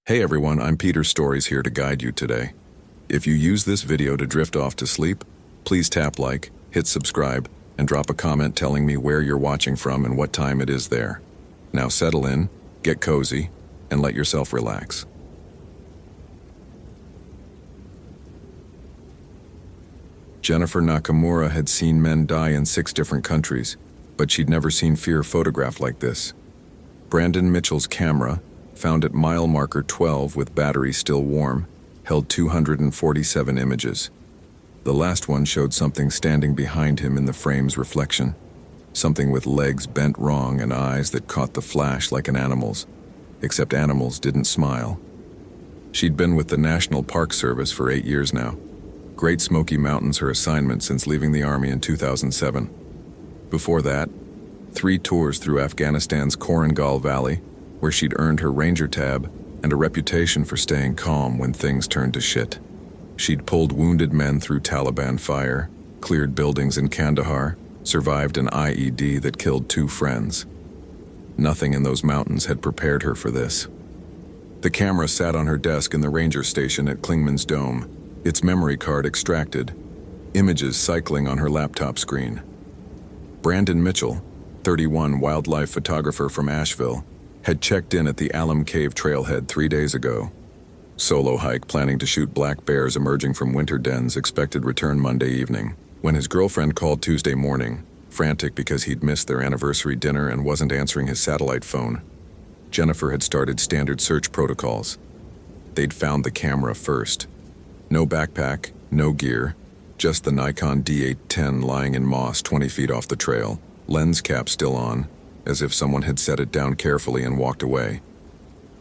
Hey everyone, I'm Peter Stories here to guide you today. If you use this video to drift off to sleep, please tap like, hit subscribe, and drop a comment telling me where you're watching from and what time it is there. Now settle in, get cozy, and let yourself relax. Jennifer Nakamura had seen men die in 6 different countries, but she'd never seen fear photographed like this. Brandon Mitchell's camera, found at mile marker 12 with battery still warm, held 247 images. The last one showed something standing behind him in the frame's reflection. Something with legs bent wrong and eyes that caught the flash like an animal's, except animals didn't smile. She'd been with the National Park Service for 8 years now. Great Smoky Mountains her assignment since leaving the Army in 2007. Before that, 3 tours through Afghanistan's Korangal Valley, where she'd earned her Ranger tab and a reputation for staying calm when things turned to shit. She'd pulled wounded men through Taliban fire, cleared buildings in Kandahar, survived an IED that killed 2 friends. Nothing in those mountains had prepared her for this. The camera sat on her desk in the ranger station at Clingman's Dome, its memory card extracted, images cycling on her laptop screen. Brandon Mitchell, 31, wildlife photographer from Asheville, had checked in at the Alum Cave trailhead 3 days ago. Solo hike planning to shoot black bears emerging from winter dens, expected return Monday evening, when his girlfriend called Tuesday morning, frantic because he'd missed their anniversary dinner and wasn't answering his satellite phone. Jennifer had started standard search protocols. They'd found the camera first. No backpack, no gear, just the Nikon D810 lying in moss 20 feet off the trail, lens cap still on, as if someone had set it down carefully and walked away.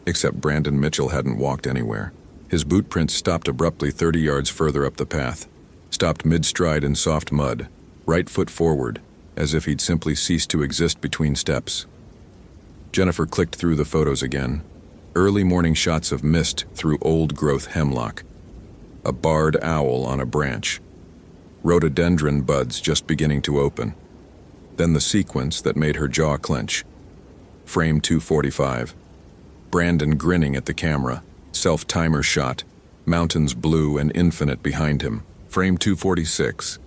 Except Brandon Mitchell hadn't walked anywhere. His boot prints stopped abruptly 30 yards further up the path, stopped mid-stride in soft mud, right foot forward, as if he'd simply ceased to exist between steps. Jennifer clicked through the photos again. Early morning shots of mist through old-growth hemlock. A barred owl on a branch. Rhododendron buds just beginning to open. Then the sequence that made her jaw clench. Frame 245. Brandon grinning at the camera. Self-timer shot. Mountains blue and infinite behind him. Frame 246.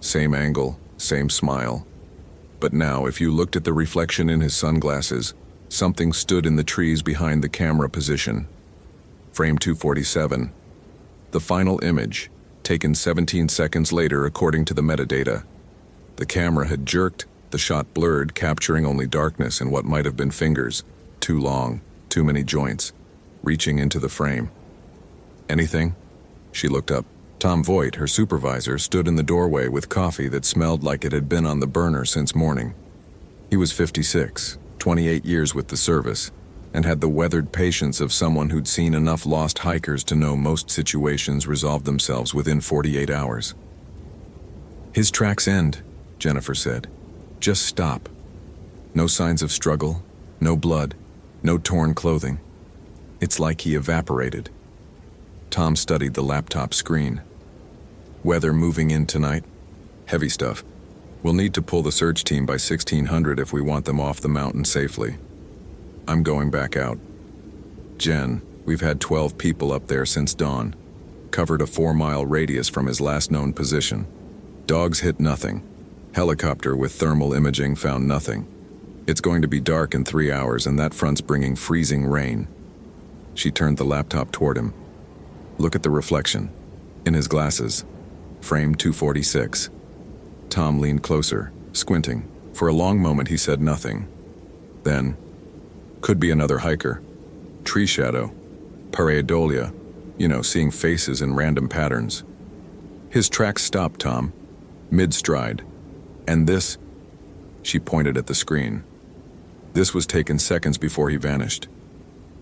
Same angle, same smile. But now, if you looked at the reflection in his sunglasses, something stood in the trees behind the camera position. Frame 247. The final image, taken 17 seconds later according to the metadata. The camera had jerked, the shot blurred, capturing only darkness and what might have been fingers. Too long, too many joints, reaching into the frame. Anything? She looked up. Tom Voigt, her supervisor, stood in the doorway with coffee that smelled like it had been on the burner since morning. He was 56, 28 years with the service, and had the weathered patience of someone who'd seen enough lost hikers to know most situations resolve themselves within 48 hours. His tracks end, Jennifer said. Just stop. No signs of struggle, no blood, no torn clothing. It's like he evaporated. Tom studied the laptop screen. Weather moving in tonight? Heavy stuff. We'll need to pull the search team by 1600 if we want them off the mountain safely. I'm going back out. Jen, we've had 12 people up there since dawn. Covered a 4-mile radius from his last known position. Dogs hit nothing. Helicopter with thermal imaging found nothing. It's going to be dark in 3 hours and that front's bringing freezing rain. She turned the laptop toward him. Look at the reflection. In his glasses. Frame 246. Tom leaned closer, squinting. For a long moment he said nothing. Then, could be another hiker. Tree shadow. Pareidolia. Seeing faces in random patterns. His tracks stopped, Tom. Mid-stride. And this, she pointed at the screen. This was taken seconds before he vanished.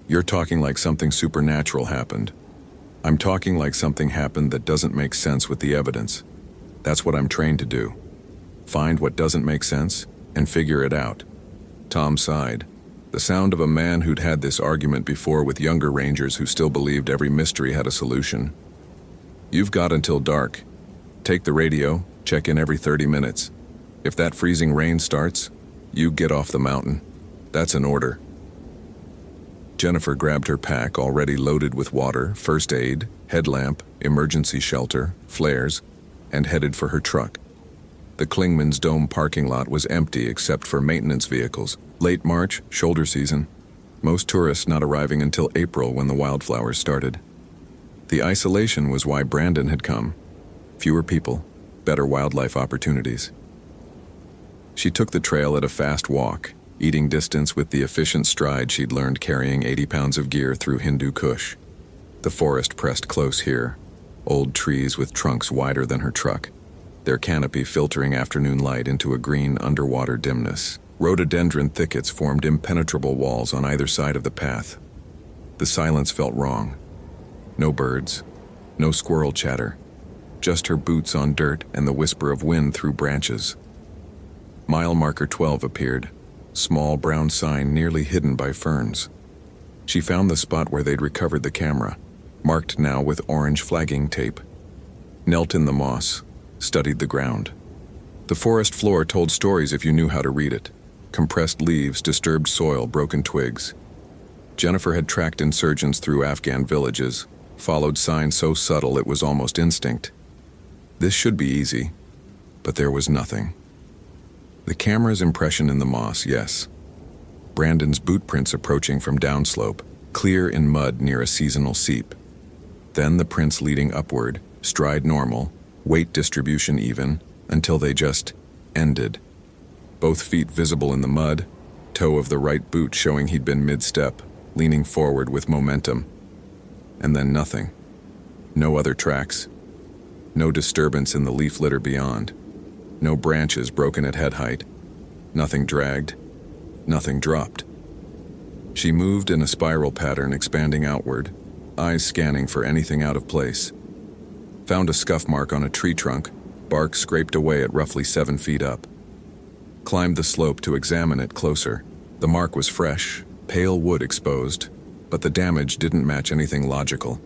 You're talking like something supernatural happened. I'm talking like something happened that doesn't make sense with the evidence. That's what I'm trained to do. Find what doesn't make sense and figure it out. Tom sighed. The sound of a man who'd had this argument before with younger rangers who still believed every mystery had a solution. You've got until dark. Take the radio, check in every 30 minutes. If that freezing rain starts, you get off the mountain. That's an order. Jennifer grabbed her pack, already loaded with water, first aid, headlamp, emergency shelter, flares, and headed for her truck. The Klingman's Dome parking lot was empty except for maintenance vehicles. Late March, shoulder season. Most tourists not arriving until April when the wildflowers started. The isolation was why Brandon had come. Fewer people, better wildlife opportunities. She took the trail at a fast walk, eating distance with the efficient stride she'd learned carrying 80 pounds of gear through Hindu Kush. The forest pressed close here, old trees with trunks wider than her truck, their canopy filtering afternoon light into a green underwater dimness. Rhododendron thickets formed impenetrable walls on either side of the path. The silence felt wrong. No birds, no squirrel chatter, just her boots on dirt and the whisper of wind through branches. Mile marker 12 appeared, small brown sign nearly hidden by ferns. She found the spot where they'd recovered the camera, marked now with orange flagging tape. Knelt in the moss, studied the ground. The forest floor told stories if you knew how to read it. Compressed leaves, disturbed soil, broken twigs. Jennifer had tracked insurgents through Afghan villages, followed signs so subtle it was almost instinct. This should be easy, but there was nothing. The camera's impression in the moss, yes. Brandon's boot prints approaching from downslope, clear in mud near a seasonal seep. Then the prints leading upward, stride normal, weight distribution even, until they just ended. Both feet visible in the mud, toe of the right boot showing he'd been mid-step, leaning forward with momentum. And then nothing. No other tracks. No disturbance in the leaf litter beyond. No branches broken at head height. Nothing dragged. Nothing dropped. She moved in a spiral pattern expanding outward, eyes scanning for anything out of place. Found a scuff mark on a tree trunk, bark scraped away at roughly 7 feet up. Climbed the slope to examine it closer. The mark was fresh, pale wood exposed, but the damage didn't match anything logical.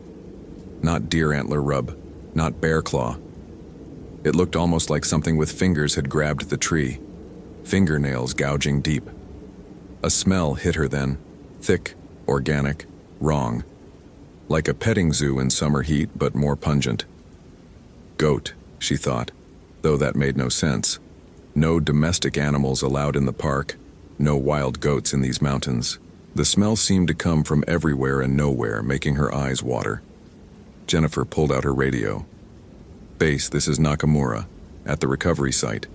Not deer antler rub, not bear claw. It looked almost like something with fingers had grabbed the tree, fingernails gouging deep. A smell hit her then, thick, organic, wrong. Like a petting zoo in summer heat, but more pungent. Goat, she thought, though that made no sense. No domestic animals allowed in the park, no wild goats in these mountains. The smell seemed to come from everywhere and nowhere, making her eyes water. Jennifer pulled out her radio. Base, this is Nakamura, at the recovery site.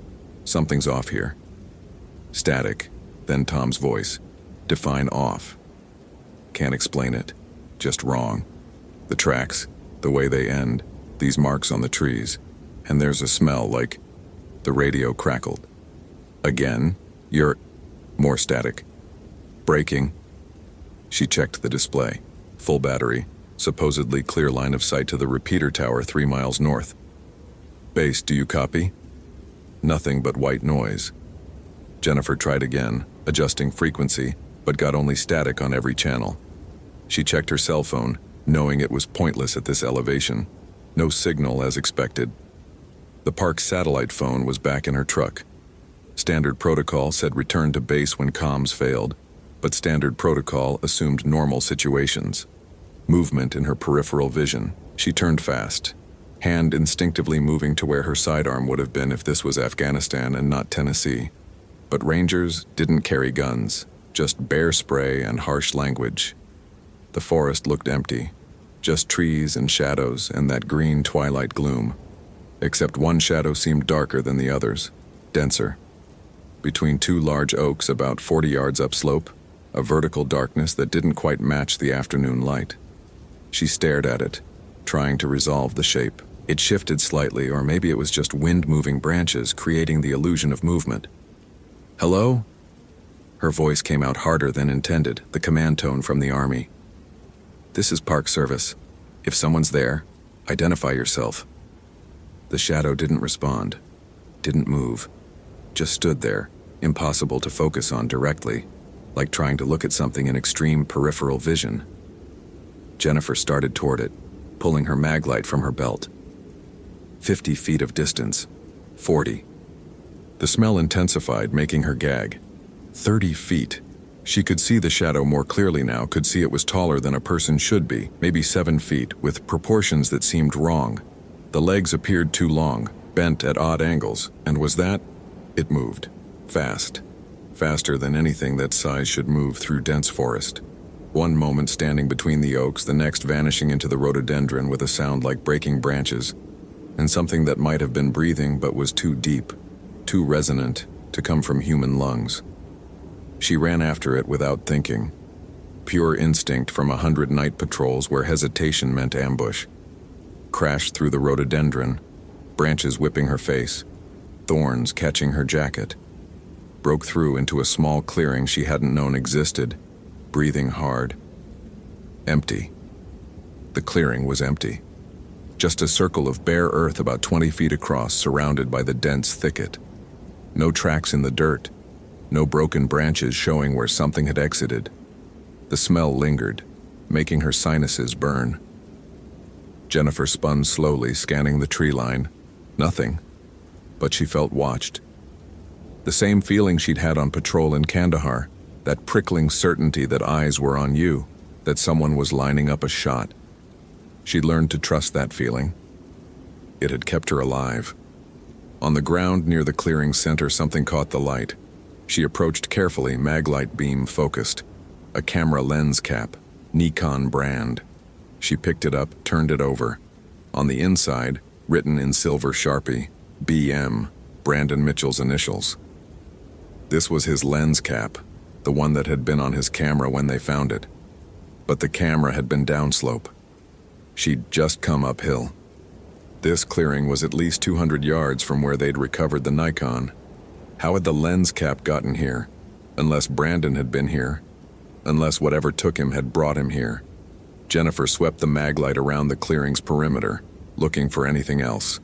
Something's off here. Static, then Tom's voice. Define off. Can't explain it. Just wrong. The tracks, the way they end, these marks on the trees. And there's a smell like... The radio crackled. Again, you're... More static. Braking. She checked the display. Full battery. Supposedly clear line of sight to the repeater tower 3 miles north. Base, do you copy? Nothing but white noise. Jennifer tried again, adjusting frequency, but got only static on every channel. She checked her cell phone, knowing it was pointless at this elevation. No signal as expected. The park's satellite phone was back in her truck. Standard protocol said return to base when comms failed, but standard protocol assumed normal situations. Movement in her peripheral vision. She turned fast, hand instinctively moving to where her sidearm would have been if this was Afghanistan and not Tennessee. But Rangers didn't carry guns, just bear spray and harsh language. The forest looked empty, just trees and shadows and that green twilight gloom. Except one shadow seemed darker than the others, denser. Between 2 large oaks about 40 yards upslope, a vertical darkness that didn't quite match the afternoon light. She stared at it, trying to resolve the shape. It shifted slightly, or maybe it was just wind-moving branches creating the illusion of movement. Hello? Her voice came out harder than intended, the command tone from the army. This is Park Service. If someone's there, identify yourself. The shadow didn't respond, didn't move, just stood there, impossible to focus on directly, like trying to look at something in extreme peripheral vision. Jennifer started toward it, pulling her mag light from her belt. 50 feet of distance, 40. The smell intensified, making her gag. 30 feet. She could see the shadow more clearly now, could see it was taller than a person should be, maybe 7 feet, with proportions that seemed wrong. The legs appeared too long, bent at odd angles, and was that? It moved. Fast. Faster than anything that size should move through dense forest. One moment standing between the oaks, the next vanishing into the rhododendron with a sound like breaking branches, and something that might have been breathing but was too deep, too resonant to come from human lungs. She ran after it without thinking. Pure instinct from 100 night patrols where hesitation meant ambush. Crashed through the rhododendron, branches whipping her face, thorns catching her jacket. Broke through into a small clearing she hadn't known existed, breathing hard. Empty. The clearing was empty. Just a circle of bare earth about 20 feet across, surrounded by the dense thicket. No tracks in the dirt. No broken branches showing where something had exited. The smell lingered, making her sinuses burn. Jennifer spun slowly, scanning the tree line. Nothing. But she felt watched. The same feeling she'd had on patrol in Kandahar, that prickling certainty that eyes were on you, that someone was lining up a shot. She'd learned to trust that feeling. It had kept her alive. On the ground near the clearing's center, something caught the light. She approached carefully, maglite beam focused. A camera lens cap, Nikon brand. She picked it up, turned it over. On the inside, written in silver Sharpie, BM, Brandon Mitchell's initials. This was his lens cap, the one that had been on his camera when they found it. But the camera had been downslope. She'd just come uphill. This clearing was at least 200 yards from where they'd recovered the Nikon. How had the lens cap gotten here? Unless Brandon had been here. Unless whatever took him had brought him here. Jennifer swept the maglite around the clearing's perimeter, looking for anything else.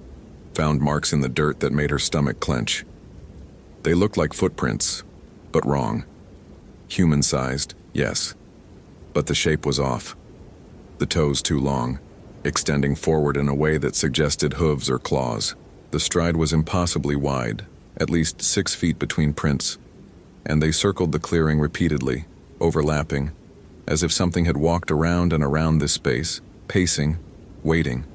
Found marks in the dirt that made her stomach clench. They looked like footprints, but wrong. Human-sized, yes. But the shape was off. The toes too long, extending forward in a way that suggested hooves or claws. The stride was impossibly wide, at least 6 feet between prints, and they circled the clearing repeatedly, overlapping, as if something had walked around and around this space, pacing, waiting.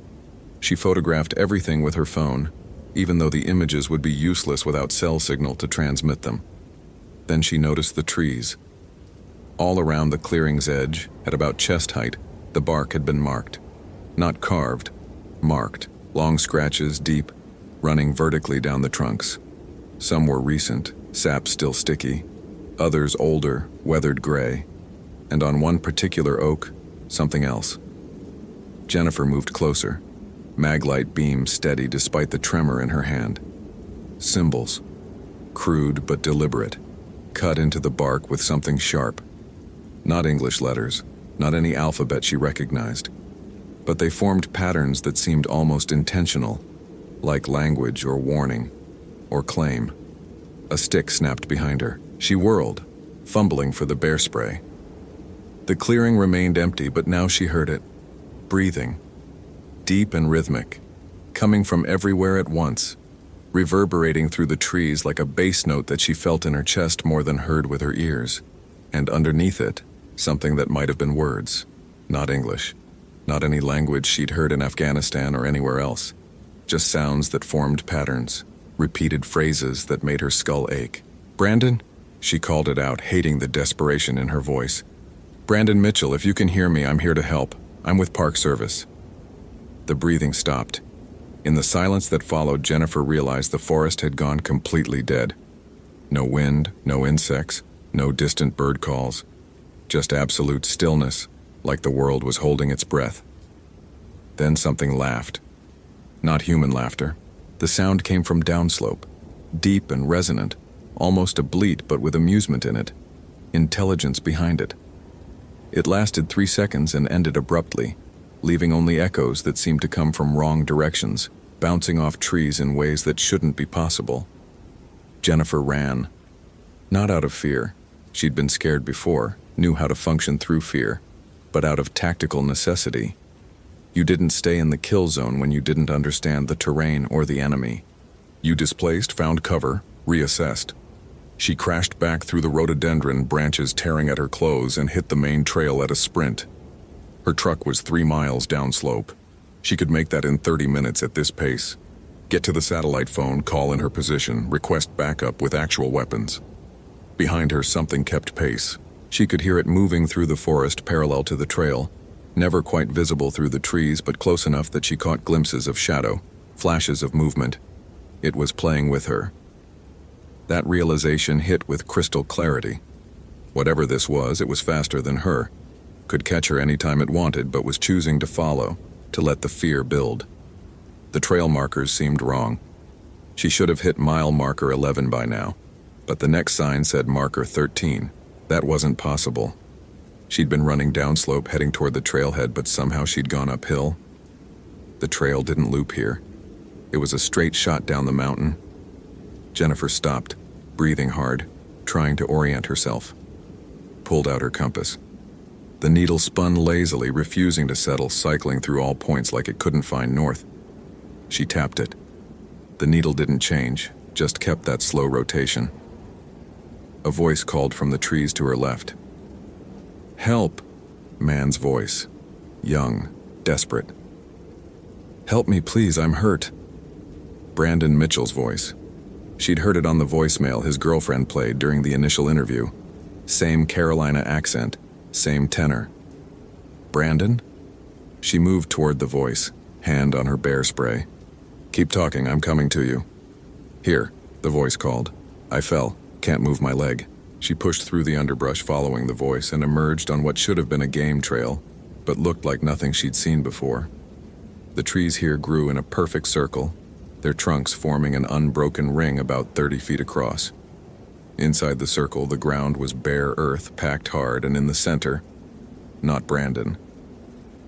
She photographed everything with her phone, even though the images would be useless without cell signal to transmit them. Then she noticed the trees. All around the clearing's edge, at about chest height, the bark had been marked. Not carved, marked, long scratches deep, running vertically down the trunks. Some were recent, sap still sticky, others older, weathered gray, and on one particular oak, something else. Jennifer moved closer, maglite beam steady despite the tremor in her hand. Symbols, crude but deliberate, cut into the bark with something sharp. Not English letters, not any alphabet she recognized, but they formed patterns that seemed almost intentional, like language or warning, or claim. A stick snapped behind her. She whirled, fumbling for the bear spray. The clearing remained empty, but now she heard it. Breathing. Deep and rhythmic. Coming from everywhere at once. Reverberating through the trees like a bass note that she felt in her chest more than heard with her ears. And underneath it, something that might have been words. Not English. Not any language she'd heard in Afghanistan or anywhere else. Just sounds that formed patterns. Repeated phrases that made her skull ache. "Brandon?" She called it out, hating the desperation in her voice. "Brandon Mitchell, if you can hear me, I'm here to help. I'm with Park Service." The breathing stopped. In the silence that followed, Jennifer realized the forest had gone completely dead. No wind, no insects, no distant bird calls. Just absolute stillness, like the world was holding its breath. Then something laughed. Not human laughter. The sound came from downslope, deep and resonant, almost a bleat but with amusement in it, intelligence behind it. It lasted 3 seconds and ended abruptly, leaving only echoes that seemed to come from wrong directions, bouncing off trees in ways that shouldn't be possible. Jennifer ran. Not out of fear. She'd been scared before, knew how to function through fear, but out of tactical necessity. You didn't stay in the kill zone when you didn't understand the terrain or the enemy. You displaced, found cover, reassessed. She crashed back through the rhododendron branches tearing at her clothes and hit the main trail at a sprint. Her truck was 3 miles downslope. She could make that in 30 minutes at this pace. Get to the satellite phone, call in her position, request backup with actual weapons. Behind her, something kept pace. She could hear it moving through the forest parallel to the trail, never quite visible through the trees, but close enough that she caught glimpses of shadow, flashes of movement. It was playing with her. That realization hit with crystal clarity. Whatever this was, it was faster than her. Could catch her any time it wanted, but was choosing to follow, to let the fear build. The trail markers seemed wrong. She should have hit mile marker 11 by now, but the next sign said marker 13. That wasn't possible. She'd been running downslope heading toward the trailhead, but somehow she'd gone uphill. The trail didn't loop here. It was a straight shot down the mountain. Jennifer stopped, breathing hard, trying to orient herself. Pulled out her compass. The needle spun lazily, refusing to settle, cycling through all points like it couldn't find north. She tapped it. The needle didn't change, just kept that slow rotation. A voice called from the trees to her left. "Help!" Man's voice. Young, desperate. "Help me, please, I'm hurt." Brandon Mitchell's voice. She'd heard it on the voicemail his girlfriend played during the initial interview. Same Carolina accent, same tenor. "Brandon?" She moved toward the voice, hand on her bear spray. "Keep talking, I'm coming to you." "Here," the voice called. "I fell, can't move my leg." She pushed through the underbrush following the voice and emerged on what should have been a game trail, but looked like nothing she'd seen before. The trees here grew in a perfect circle, their trunks forming an unbroken ring about 30 feet across. Inside the circle, the ground was bare earth packed hard, and in the center, not Brandon.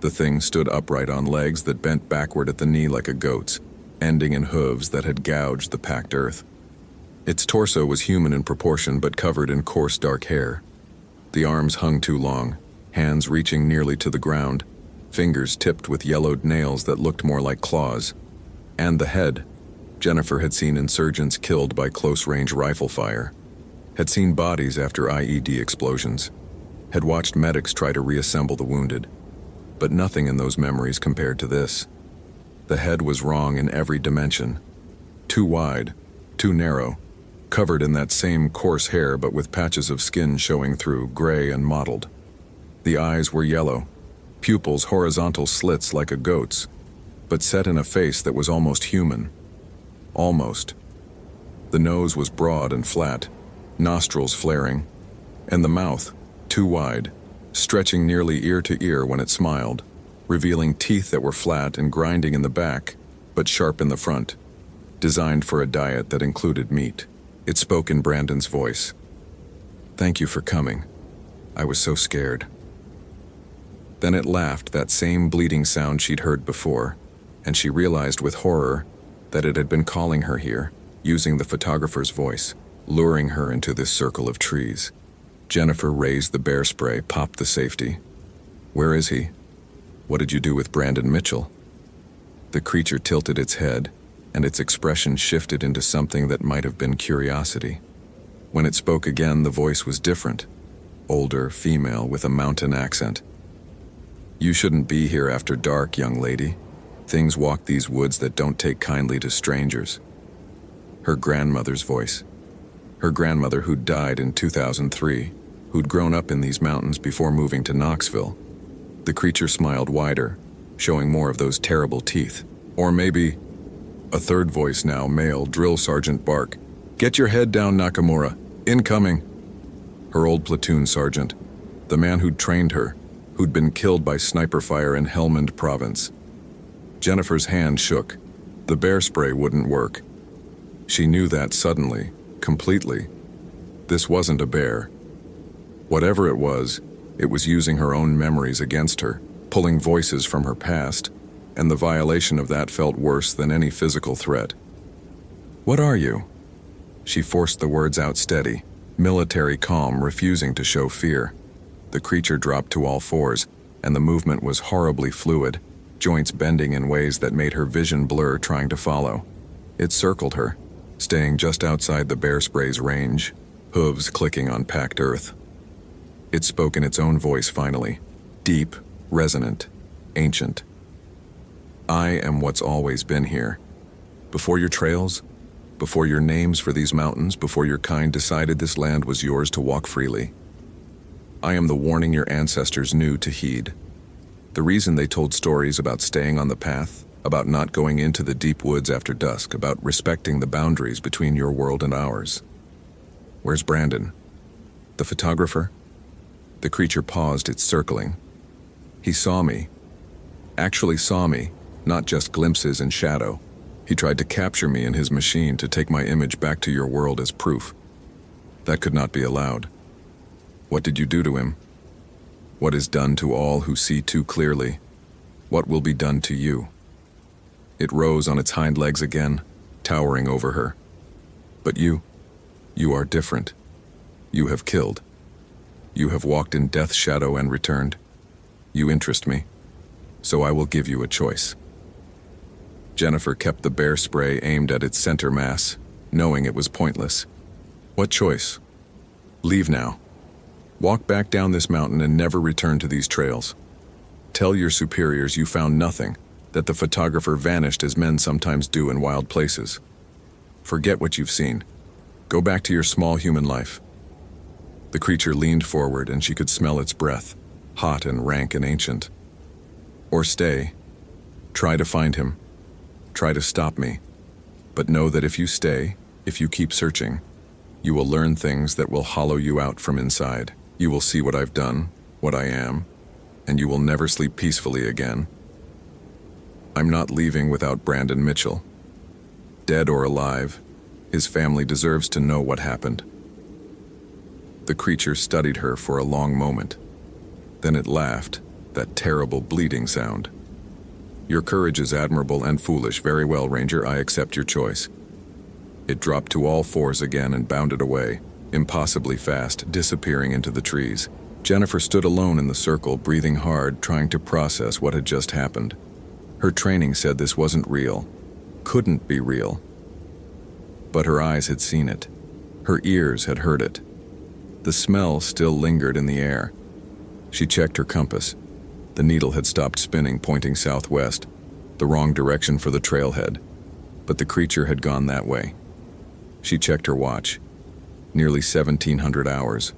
The thing stood upright on legs that bent backward at the knee like a goat's, ending in hooves that had gouged the packed earth. Its torso was human in proportion, but covered in coarse dark hair. The arms hung too long, hands reaching nearly to the ground, fingers tipped with yellowed nails that looked more like claws. And the head. Jennifer had seen insurgents killed by close-range rifle fire, had seen bodies after IED explosions, had watched medics try to reassemble the wounded. But nothing in those memories compared to this. The head was wrong in every dimension. Too wide, too narrow, covered in that same coarse hair but with patches of skin showing through, gray and mottled. The eyes were yellow, pupils horizontal slits like a goat's, but set in a face that was almost human. Almost. The nose was broad and flat, nostrils flaring, and the mouth, too wide, stretching nearly ear to ear when it smiled, revealing teeth that were flat and grinding in the back, but sharp in the front, designed for a diet that included meat. It spoke in Brandon's voice. "Thank you for coming. I was so scared." Then it laughed, that same bleating sound she'd heard before, and she realized with horror that it had been calling her here, using the photographer's voice, luring her into this circle of trees. Jennifer raised the bear spray, popped the safety. "Where is he? What did you do with Brandon Mitchell?" The creature tilted its head, and its expression shifted into something that might have been curiosity. When it spoke again, the voice was different. Older, female, with a mountain accent. "You shouldn't be here after dark, young lady. Things walk these woods that don't take kindly to strangers." Her grandmother's voice. Her grandmother who'd died in 2003, who'd grown up in these mountains before moving to Knoxville. The creature smiled wider, showing more of those terrible teeth. Or maybe... A third voice now, male, drill sergeant bark. "Get your head down, Nakamura. Incoming." Her old platoon sergeant, the man who'd trained her, who'd been killed by sniper fire in Helmand Province. Jennifer's hand shook. The bear spray wouldn't work. She knew that suddenly, completely. This wasn't a bear. Whatever it was using her own memories against her, pulling voices from her past, and the violation of that felt worse than any physical threat. "What are you?" She forced the words out steady, military calm, refusing to show fear. The creature dropped to all fours, and the movement was horribly fluid, joints bending in ways that made her vision blur trying to follow. It circled her, staying just outside the bear spray's range, hooves clicking on packed earth. It spoke in its own voice finally, deep, resonant, ancient. I am what's always been here. Before your trails, before your names for these mountains, before your kind decided this land was yours to walk freely. I am the warning your ancestors knew to heed. The reason they told stories about staying on the path, about not going into the deep woods after dusk, about respecting the boundaries between your world and ours. Where's Brandon? The photographer? The creature paused its circling. He saw me. Actually saw me, not just glimpses in shadow. He tried to capture me in his machine to take my image back to your world as proof. That could not be allowed. What did you do to him? What is done to all who see too clearly? What will be done to you? It rose on its hind legs again, towering over her. But you are different. You have killed. You have walked in death's shadow and returned. You interest me, so I will give you a choice. Jennifer kept the bear spray aimed at its center mass, knowing it was pointless. What choice? Leave now. Walk back down this mountain and never return to these trails. Tell your superiors you found nothing, that the photographer vanished as men sometimes do in wild places. Forget what you've seen. Go back to your small human life. The creature leaned forward and she could smell its breath, hot and rank and ancient. Or stay. Try to find him. Try to stop me. But know that if you stay, if you keep searching, you will learn things that will hollow you out from inside. You will see what I've done, what I am, and you will never sleep peacefully again. I'm not leaving without Brandon Mitchell. Dead or alive, his family deserves to know what happened. The creature studied her for a long moment. Then it laughed, that terrible bleating sound. Your courage is admirable and foolish. Very well, Ranger, I accept your choice. It dropped to all fours again and bounded away, impossibly fast, disappearing into the trees. Jennifer stood alone in the circle, breathing hard, trying to process what had just happened. Her training said this wasn't real, couldn't be real. But her eyes had seen it. Her ears had heard it. The smell still lingered in the air. She checked her compass. The needle had stopped spinning, pointing southwest, the wrong direction for the trailhead. But the creature had gone that way. She checked her watch. Nearly 1,700 hours.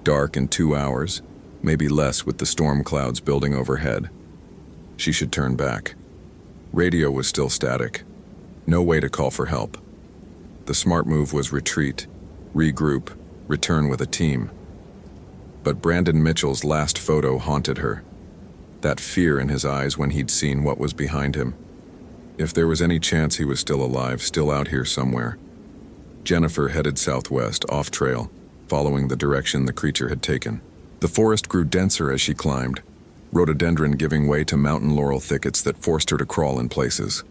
Dark in 2 hours, maybe less with the storm clouds building overhead. She should turn back. Radio was still static. No way to call for help. The smart move was retreat, regroup, return with a team. But Brandon Mitchell's last photo haunted her. That fear in his eyes when he'd seen what was behind him. If there was any chance he was still alive, still out here somewhere. Jennifer headed southwest, off trail, following the direction the creature had taken. The forest grew denser as she climbed, rhododendron giving way to mountain laurel thickets that forced her to crawl in places.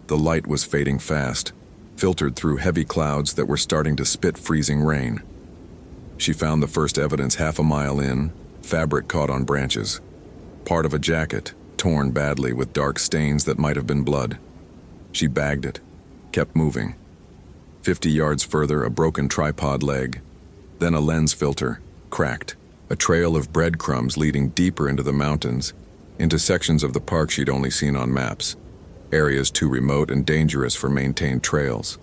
The light was fading fast, filtered through heavy clouds that were starting to spit freezing rain. She found the first evidence half a mile in, fabric caught on branches. Part of a jacket, torn badly with dark stains that might have been blood. She bagged it, kept moving. 50 yards further, a broken tripod leg. Then a lens filter, cracked. A trail of breadcrumbs leading deeper into the mountains, into sections of the park she'd only seen on maps. Areas too remote and dangerous for maintained trails.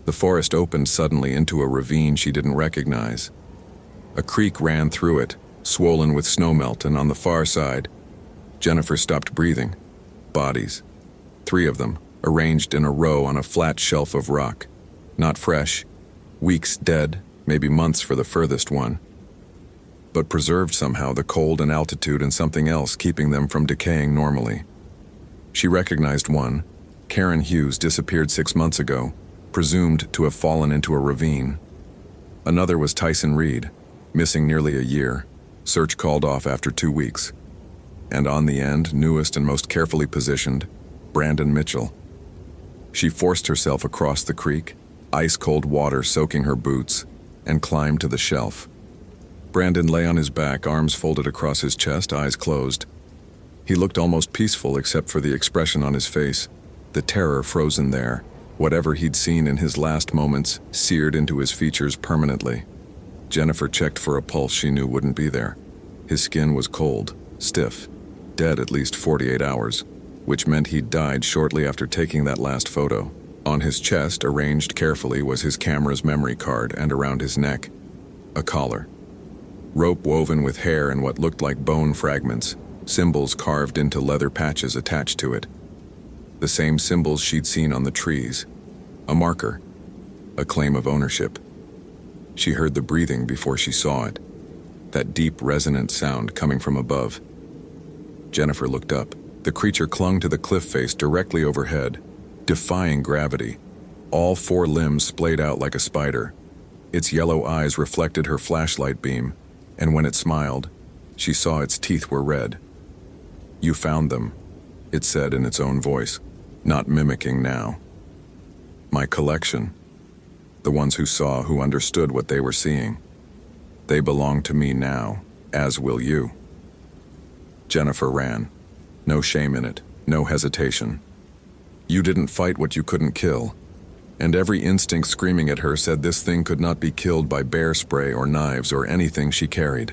The forest opened suddenly into a ravine she didn't recognize. A creek ran through it, swollen with snowmelt, and on the far side, Jennifer stopped breathing. Bodies. 3 of them, arranged in a row on a flat shelf of rock. Not fresh, weeks dead, maybe months for the furthest one. But preserved somehow, the cold and altitude and something else keeping them from decaying normally. She recognized one. Karen Hughes disappeared 6 months ago, presumed to have fallen into a ravine. Another was Tyson Reed, missing nearly a year, search called off after 2 weeks. And on the end, newest and most carefully positioned, Brandon Mitchell. She forced herself across the creek, ice-cold water soaking her boots, and climbed to the shelf. Brandon lay on his back, arms folded across his chest, eyes closed. He looked almost peaceful except for the expression on his face, the terror frozen there, Whatever he'd seen in his last moments seared into his features permanently. Jennifer checked for a pulse she knew wouldn't be there. His skin was cold, stiff, dead at least 48 hours, which meant he'd died shortly after taking that last photo. On his chest, arranged carefully, was his camera's memory card, and around his neck, a collar. Rope woven with hair and what looked like bone fragments, symbols carved into leather patches attached to it. The same symbols she'd seen on the trees. A marker, a claim of ownership. She heard the breathing before she saw it, that deep, resonant sound coming from above. Jennifer looked up. The creature clung to the cliff face directly overhead, defying gravity. All 4 limbs splayed out like a spider. Its yellow eyes reflected her flashlight beam, and when it smiled, she saw its teeth were red. "You found them," it said in its own voice, not mimicking now. "My collection. The ones who saw, who understood what they were seeing. They belong to me now, as will you." Jennifer ran. No shame in it, no hesitation. You didn't fight what you couldn't kill. And every instinct screaming at her said this thing could not be killed by bear spray or knives or anything she carried.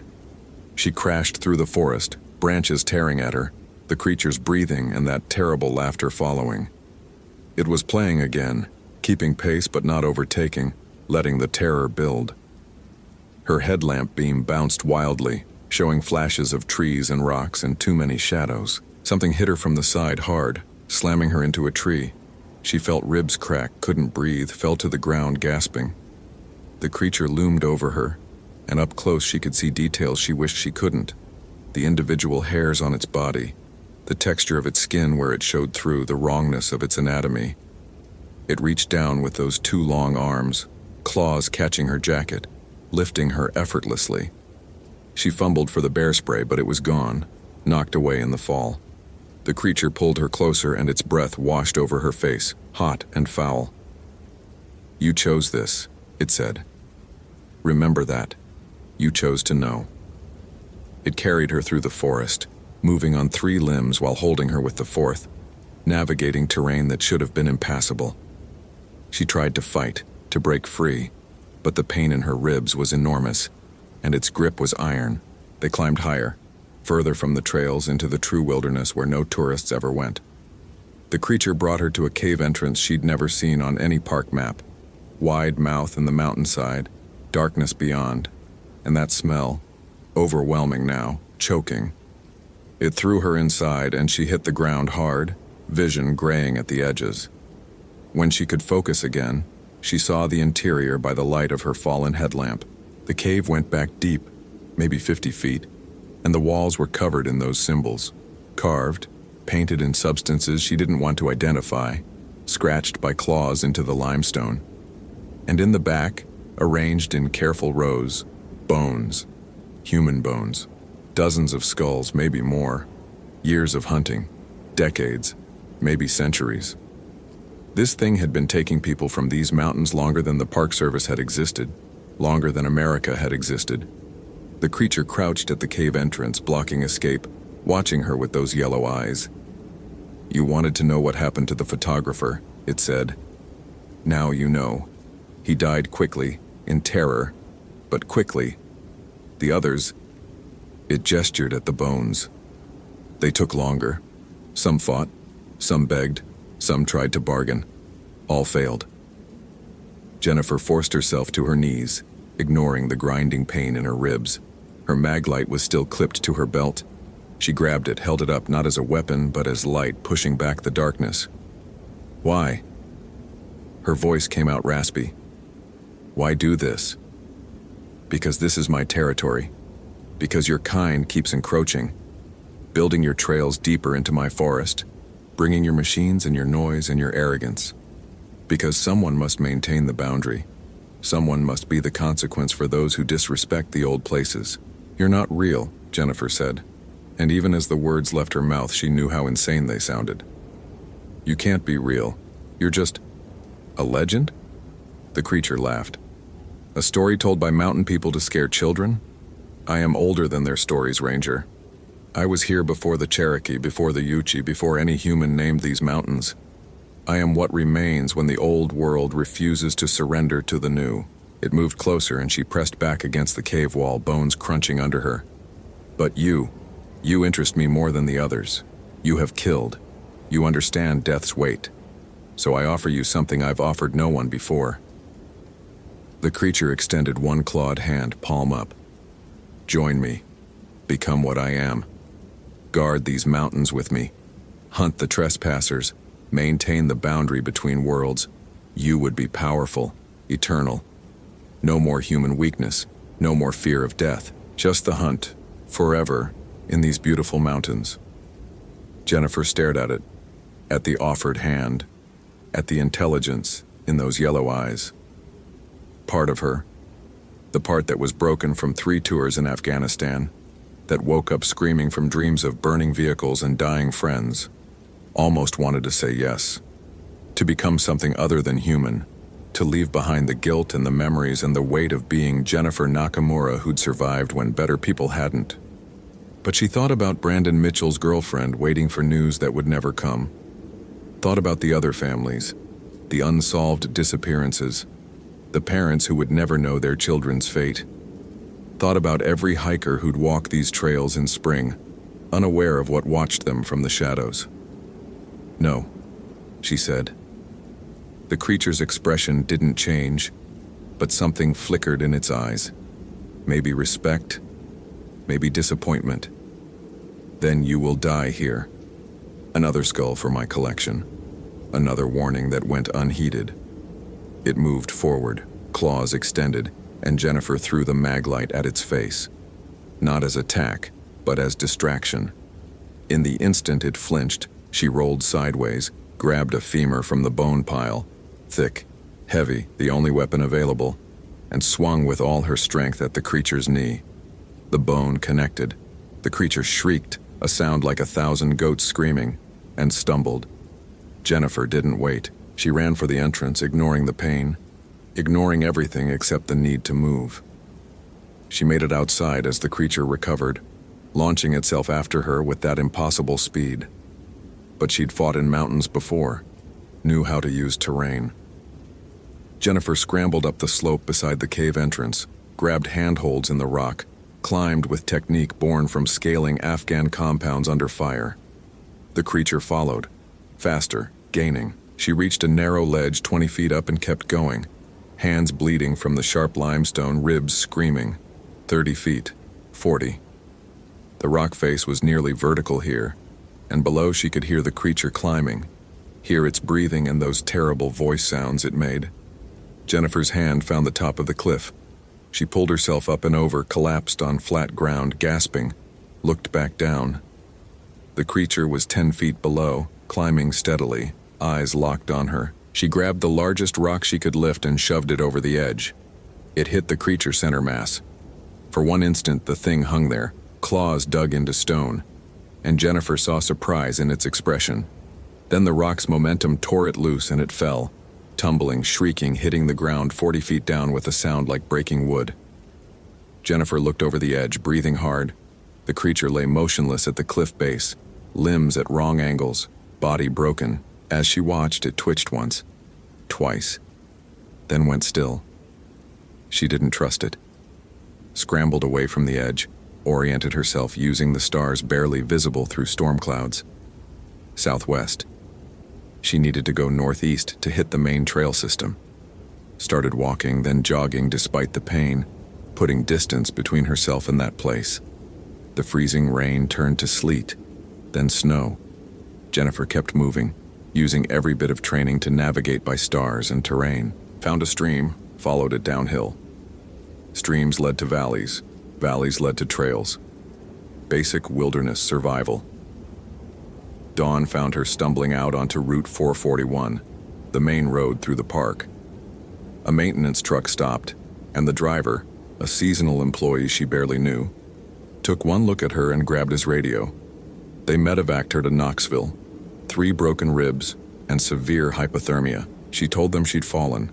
She crashed through the forest, branches tearing at her, the creature's breathing and that terrible laughter following. It was playing again, keeping pace but not overtaking, letting the terror build. Her headlamp beam bounced wildly, showing flashes of trees and rocks and too many shadows. Something hit her from the side hard, slamming her into a tree. She felt ribs crack, couldn't breathe, fell to the ground gasping. The creature loomed over her, and up close she could see details she wished she couldn't. The individual hairs on its body, the texture of its skin where it showed through, the wrongness of its anatomy. It reached down with those 2 long arms, claws catching her jacket, lifting her effortlessly. She fumbled for the bear spray, but it was gone, knocked away in the fall. The creature pulled her closer and its breath washed over her face, hot and foul. "You chose this," it said. "Remember that. You chose to know." It carried her through the forest, moving on 3 limbs while holding her with the 4th, navigating terrain that should have been impassable. She tried to fight, to break free, but the pain in her ribs was enormous, and its grip was iron. They climbed higher, further from the trails into the true wilderness where no tourists ever went. The creature brought her to a cave entrance she'd never seen on any park map. Wide mouth in the mountainside, darkness beyond, and that smell, overwhelming now, choking. It threw her inside and she hit the ground hard, vision graying at the edges. When she could focus again, she saw the interior by the light of her fallen headlamp. The cave went back deep, maybe 50 feet, and the walls were covered in those symbols, carved, painted in substances she didn't want to identify, scratched by claws into the limestone. And in the back, arranged in careful rows, bones, human bones, dozens of skulls, maybe more, years of hunting, decades, maybe centuries. This thing had been taking people from these mountains longer than the Park Service had existed, longer than America had existed. The creature crouched at the cave entrance, blocking escape, watching her with those yellow eyes. "You wanted to know what happened to the photographer," it said. "Now you know. He died quickly, in terror, but quickly. The others," it gestured at the bones. "They took longer. Some fought, some begged, some tried to bargain. All failed." Jennifer forced herself to her knees, ignoring the grinding pain in her ribs. Her maglite was still clipped to her belt. She grabbed it, held it up not as a weapon, but as light pushing back the darkness. "Why?" Her voice came out raspy. "Why do this?" "Because this is my territory. Because your kind keeps encroaching, building your trails deeper into my forest, bringing your machines and your noise and your arrogance. Because someone must maintain the boundary. Someone must be the consequence for those who disrespect the old places." "You're not real," Jennifer said, and even as the words left her mouth she knew how insane they sounded. "You can't be real. You're just a legend?" The creature laughed. "A story told by mountain people to scare children? I am older than their stories, Ranger. I was here before the Cherokee, before the Yuchi, before any human named these mountains. I am what remains when the old world refuses to surrender to the new. It moved closer and she pressed back against the cave wall, bones crunching under her. But you interest me more than the others. You have killed. You understand death's weight. So I offer you something I've offered no one before. The creature extended one clawed hand, palm up. Join me. Become what I am. Guard these mountains with me. Hunt the trespassers. Maintain the boundary between worlds. You would be powerful, eternal. No more human weakness, no more fear of death. Just the hunt, forever, in these beautiful mountains. Jennifer stared at it, at the offered hand, at the intelligence in those yellow eyes. Part of her, the part that was broken from 3 tours in Afghanistan, that woke up screaming from dreams of burning vehicles and dying friends, almost wanted to say yes, to become something other than human, to leave behind the guilt and the memories and the weight of being Jennifer Nakamura who'd survived when better people hadn't. But she thought about Brandon Mitchell's girlfriend waiting for news that would never come. Thought about the other families, the unsolved disappearances, the parents who would never know their children's fate. Thought about every hiker who'd walk these trails in spring, unaware of what watched them from the shadows. No, she said. The creature's expression didn't change, but something flickered in its eyes. Maybe respect, maybe disappointment. Then you will die here. Another skull for my collection. Another warning that went unheeded. It moved forward, claws extended, and Jennifer threw the maglite at its face. Not as attack, but as distraction. In the instant it flinched, she rolled sideways, grabbed a femur from the bone pile, thick, heavy, the only weapon available, and swung with all her strength at the creature's knee. The bone connected. The creature shrieked, a sound like 1,000 goats screaming, and stumbled. Jennifer didn't wait. She ran for the entrance, ignoring the pain, ignoring everything except the need to move. She made it outside as the creature recovered, launching itself after her with that impossible speed. But she'd fought in mountains before, knew how to use terrain. Jennifer scrambled up the slope beside the cave entrance, grabbed handholds in the rock, climbed with technique born from scaling Afghan compounds under fire. The creature followed, faster, gaining. She reached a narrow ledge 20 feet up and kept going, hands bleeding from the sharp limestone, ribs screaming. 30 feet, 40. The rock face was nearly vertical here, and below she could hear the creature climbing, hear its breathing and those terrible voice sounds it made. Jennifer's hand found the top of the cliff. She pulled herself up and over, collapsed on flat ground, gasping, looked back down. The creature was 10 feet below, climbing steadily, eyes locked on her. She grabbed the largest rock she could lift and shoved it over the edge. It hit the creature center mass. For one instant, the thing hung there, claws dug into stone, and Jennifer saw surprise in its expression. Then the rock's momentum tore it loose and it fell, tumbling, shrieking, hitting the ground 40 feet down with a sound like breaking wood. Jennifer looked over the edge, breathing hard. The creature lay motionless at the cliff base, limbs at wrong angles, body broken. As she watched, it twitched once, twice, then went still. She didn't trust it. Scrambled away from the edge, oriented herself using the stars barely visible through storm clouds. Southwest. She needed to go northeast to hit the main trail system. Started walking, then jogging despite the pain, putting distance between herself and that place. The freezing rain turned to sleet, then snow. Jennifer kept moving, using every bit of training to navigate by stars and terrain. Found a stream, followed it downhill. Streams led to valleys, valleys led to trails. Basic wilderness survival. Dawn found her stumbling out onto Route 441, the main road through the park. A maintenance truck stopped, and the driver, a seasonal employee she barely knew, took one look at her and grabbed his radio. They medevaced her to Knoxville. 3 broken ribs and severe hypothermia. She told them she'd fallen,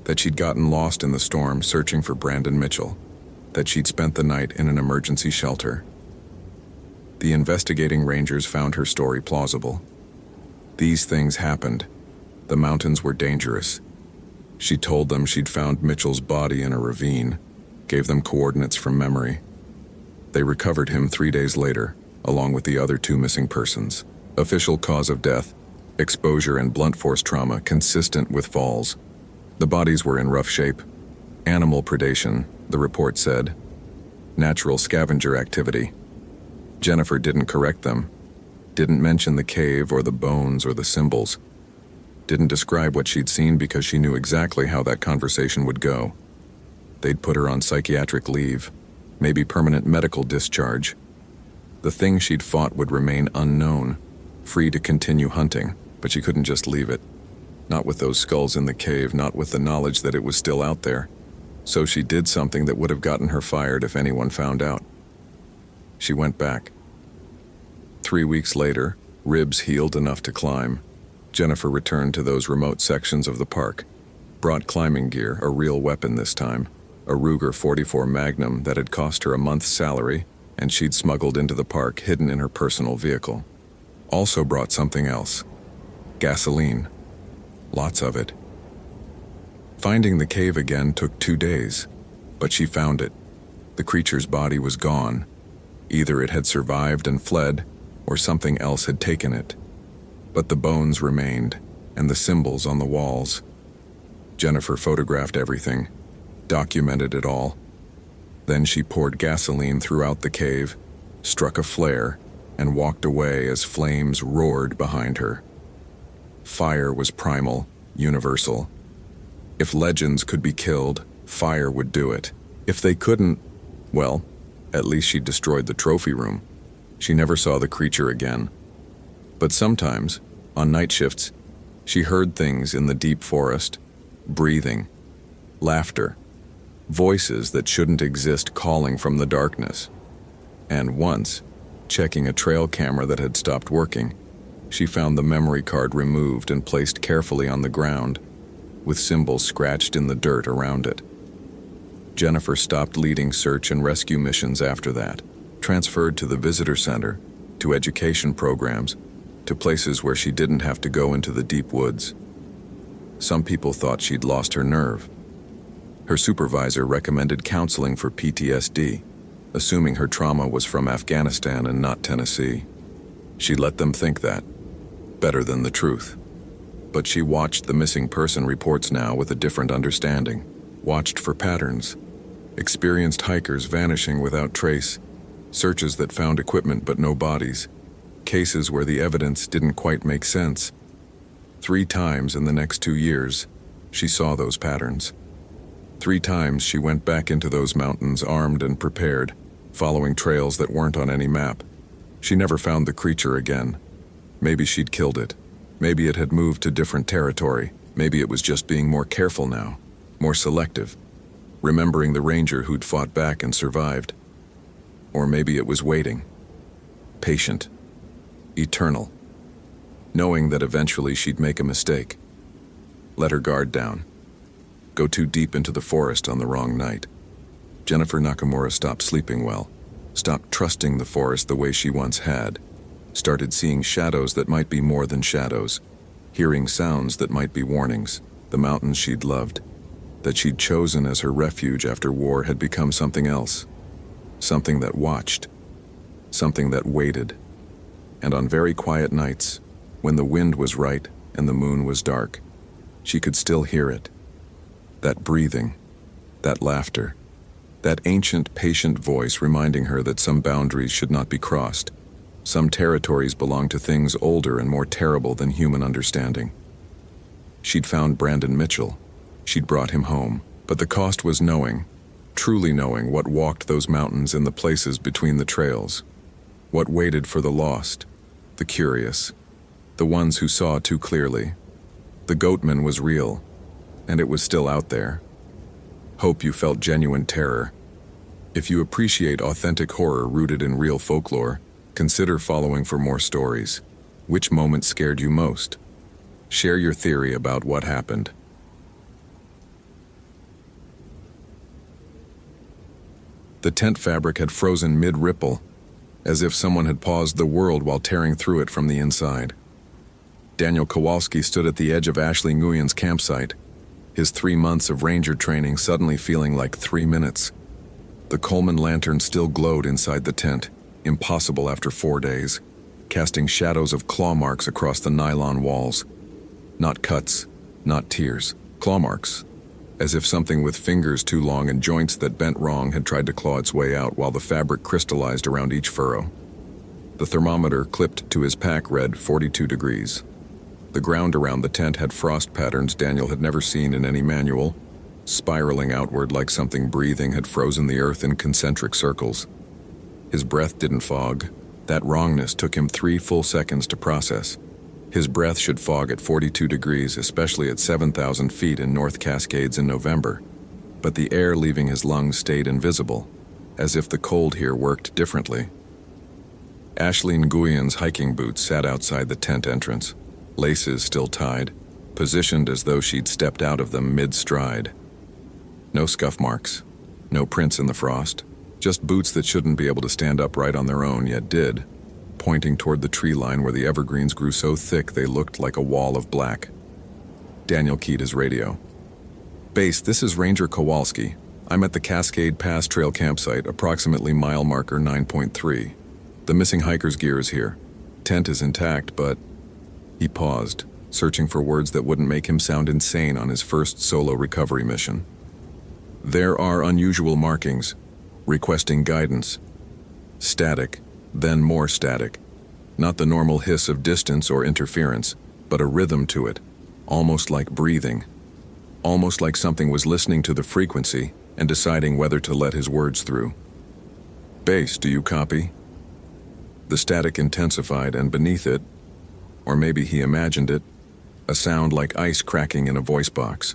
that she'd gotten lost in the storm searching for Brandon Mitchell, that she'd spent the night in an emergency shelter. The investigating rangers found her story plausible. These things happened, The mountains were dangerous. She told them she'd found Mitchell's body in a ravine, gave them coordinates from memory. They recovered him 3 days later, along with the other 2 missing persons. Official cause of death: exposure and blunt force trauma consistent with falls. The bodies were in rough shape. Animal predation, the report said. Natural scavenger activity. Jennifer didn't correct them, didn't mention the cave or the bones or the symbols, didn't describe what she'd seen because she knew exactly how that conversation would go. They'd put her on psychiatric leave, maybe permanent medical discharge. The thing she'd fought would remain unknown, free to continue hunting, but she couldn't just leave it. Not with those skulls in the cave, not with the knowledge that it was still out there. So she did something that would have gotten her fired if anyone found out. She went back. 3 weeks later, ribs healed enough to climb. Jennifer returned to those remote sections of the park, brought climbing gear, a real weapon this time, a Ruger 44 Magnum that had cost her a month's salary, and she'd smuggled into the park hidden in her personal vehicle. Also brought something else: gasoline. Lots of it. Finding the cave again took 2 days, but she found it. The creature's body was gone. Either it had survived and fled, or something else had taken it. But the bones remained, and the symbols on the walls. Jennifer photographed everything, documented it all. Then she poured gasoline throughout the cave, struck a flare, and walked away as flames roared behind her. Fire was primal, universal. If legends could be killed, fire would do it. If they couldn't, well, at least she destroyed the trophy room. She never saw the creature again. But sometimes, on night shifts, she heard things in the deep forest: breathing, laughter, voices that shouldn't exist calling from the darkness. And once, checking a trail camera that had stopped working, she found the memory card removed and placed carefully on the ground, with symbols scratched in the dirt around it. Jennifer stopped leading search and rescue missions after that, transferred to the visitor center, to education programs, to places where she didn't have to go into the deep woods. Some people thought she'd lost her nerve. Her supervisor recommended counseling for PTSD, assuming her trauma was from Afghanistan and not Tennessee. She let them think that. Better than the truth. But she watched the missing person reports now with a different understanding. Watched for patterns. Experienced hikers vanishing without trace. Searches that found equipment but no bodies. Cases where the evidence didn't quite make sense. 3 times in the next 2 years, she saw those patterns. 3 times she went back into those mountains armed and prepared, following trails that weren't on any map. She never found the creature again. Maybe she'd killed it. Maybe it had moved to different territory. Maybe it was just being more careful now, more selective, remembering the ranger who'd fought back and survived. Or maybe it was waiting, patient, eternal, knowing that eventually she'd make a mistake, let her guard down, go too deep into the forest on the wrong night. Jennifer Nakamura stopped sleeping well, stopped trusting the forest the way she once had, started seeing shadows that might be more than shadows, hearing sounds that might be warnings. The mountains she'd loved, that she'd chosen as her refuge after war, had become something else, something that watched, something that waited. And on very quiet nights, when the wind was right and the moon was dark, she could still hear it. That breathing, that laughter, that ancient, patient voice reminding her that some boundaries should not be crossed. Some territories belong to things older and more terrible than human understanding. She'd found Brandon Mitchell. She'd brought him home. But the cost was knowing, truly knowing what walked those mountains in the places between the trails. What waited for the lost, the curious, the ones who saw too clearly. The goatman was real, and it was still out there. Hope you felt genuine terror. If you appreciate authentic horror rooted in real folklore, consider following for more stories. Which moment scared you most? Share your theory about what happened. The tent fabric had frozen mid-ripple, as if someone had paused the world while tearing through it from the inside. Daniel Kowalski stood at the edge of Ashley Nguyen's campsite, his 3 months of ranger training suddenly feeling like 3 minutes. The Coleman lantern still glowed inside the tent, impossible after 4 days, casting shadows of claw marks across the nylon walls. Not cuts, not tears, claw marks, as if something with fingers too long and joints that bent wrong had tried to claw its way out while the fabric crystallized around each furrow. The thermometer clipped to his pack read 42 degrees. The ground around the tent had frost patterns Daniel had never seen in any manual, spiraling outward like something breathing had frozen the earth in concentric circles. His breath didn't fog. That wrongness took him 3 full seconds to process. His breath should fog at 42 degrees, especially at 7,000 feet in North Cascades in November. But the air leaving his lungs stayed invisible, as if the cold here worked differently. Ashley Nguyen's hiking boots sat outside the tent entrance, laces still tied, positioned as though she'd stepped out of them mid-stride. No scuff marks, no prints in the frost, just boots that shouldn't be able to stand upright on their own, yet did, pointing toward the tree line where the evergreens grew so thick they looked like a wall of black. Daniel keyed his radio. "Base, this is Ranger Kowalski. I'm at the Cascade Pass Trail campsite, approximately mile marker 9.3. The missing hiker's gear is here. Tent is intact, but..." He paused, searching for words that wouldn't make him sound insane on his first solo recovery mission. "There are unusual markings. Requesting guidance." Static, then more static. Not the normal hiss of distance or interference, but a rhythm to it, almost like breathing. Almost like something was listening to the frequency and deciding whether to let his words through. "Base, do you copy?" The static intensified, and beneath it, or maybe he imagined it, a sound like ice cracking in a voice box.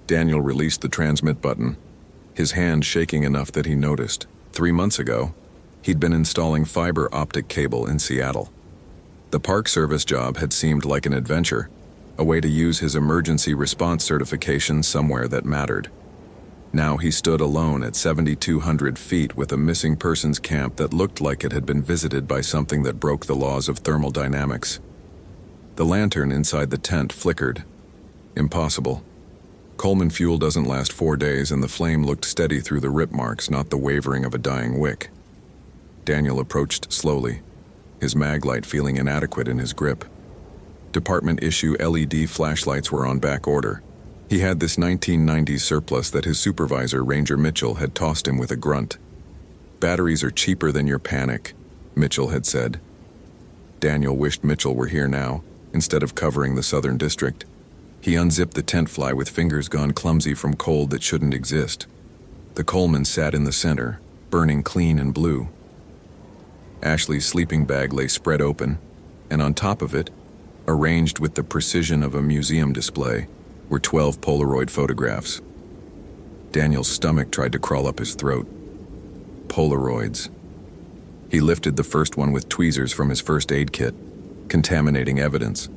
Daniel released the transmit button, his hand shaking enough that he noticed. 3 months ago, he'd been installing fiber optic cable in Seattle. The Park Service job had seemed like an adventure, a way to use his emergency response certification somewhere that mattered. Now he stood alone at 7,200 feet with a missing persons camp that looked like it had been visited by something that broke the laws of thermodynamics. The lantern inside the tent flickered. Impossible. Coleman fuel doesn't last 4 days, and the flame looked steady through the rip marks, not the wavering of a dying wick. Daniel approached slowly, his mag light feeling inadequate in his grip. Department issue LED flashlights were on back order. He had this 1990s surplus that his supervisor, Ranger Mitchell, had tossed him with a grunt. "Batteries are cheaper than your panic," Mitchell had said. Daniel wished Mitchell were here now, instead of covering the southern district. He unzipped the tent fly with fingers gone clumsy from cold that shouldn't exist. The Coleman sat in the center, burning clean and blue. Ashley's sleeping bag lay spread open, and on top of it, arranged with the precision of a museum display, were 12 Polaroid photographs. Daniel's stomach tried to crawl up his throat. Polaroids. He lifted the first one with tweezers from his first aid kit, contaminating evidence,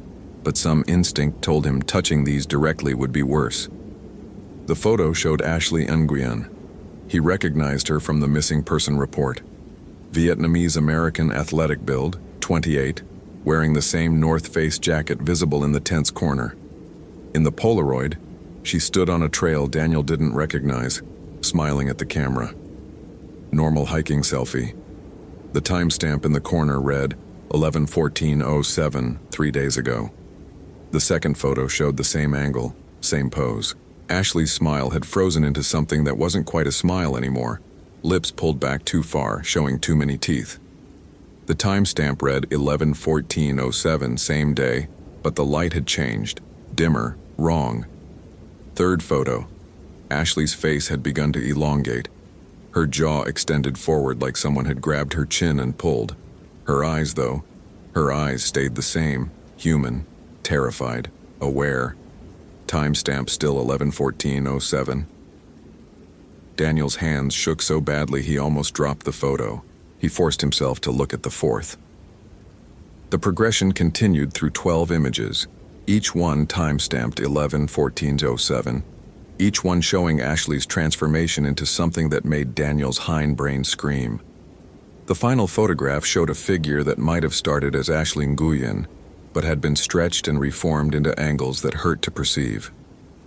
but some instinct told him touching these directly would be worse. The photo showed Ashley Nguyen. He recognized her from the missing person report. Vietnamese-American athletic build, 28, wearing the same North Face jacket visible in the tent's corner. In the Polaroid, she stood on a trail Daniel didn't recognize, smiling at the camera. Normal hiking selfie. The timestamp in the corner read 11/14/07, 3 days ago. The second photo showed the same angle, same pose. Ashley's smile had frozen into something that wasn't quite a smile anymore, lips pulled back too far, showing too many teeth. The timestamp read 11/14/07, same day, but the light had changed, dimmer, wrong. Third photo. Ashley's face had begun to elongate. Her jaw extended forward like someone had grabbed her chin and pulled. Her eyes, though, her eyes stayed the same, human, terrified, aware. Timestamp still 11/14/07. Daniel's hands shook so badly he almost dropped the photo. He forced himself to look at the fourth. The progression continued through 12 images, each one time-stamped 11/14/07, each one showing Ashley's transformation into something that made Daniel's hindbrain scream. The final photograph showed a figure that might have started as Ashley Nguyen, but had been stretched and reformed into angles that hurt to perceive.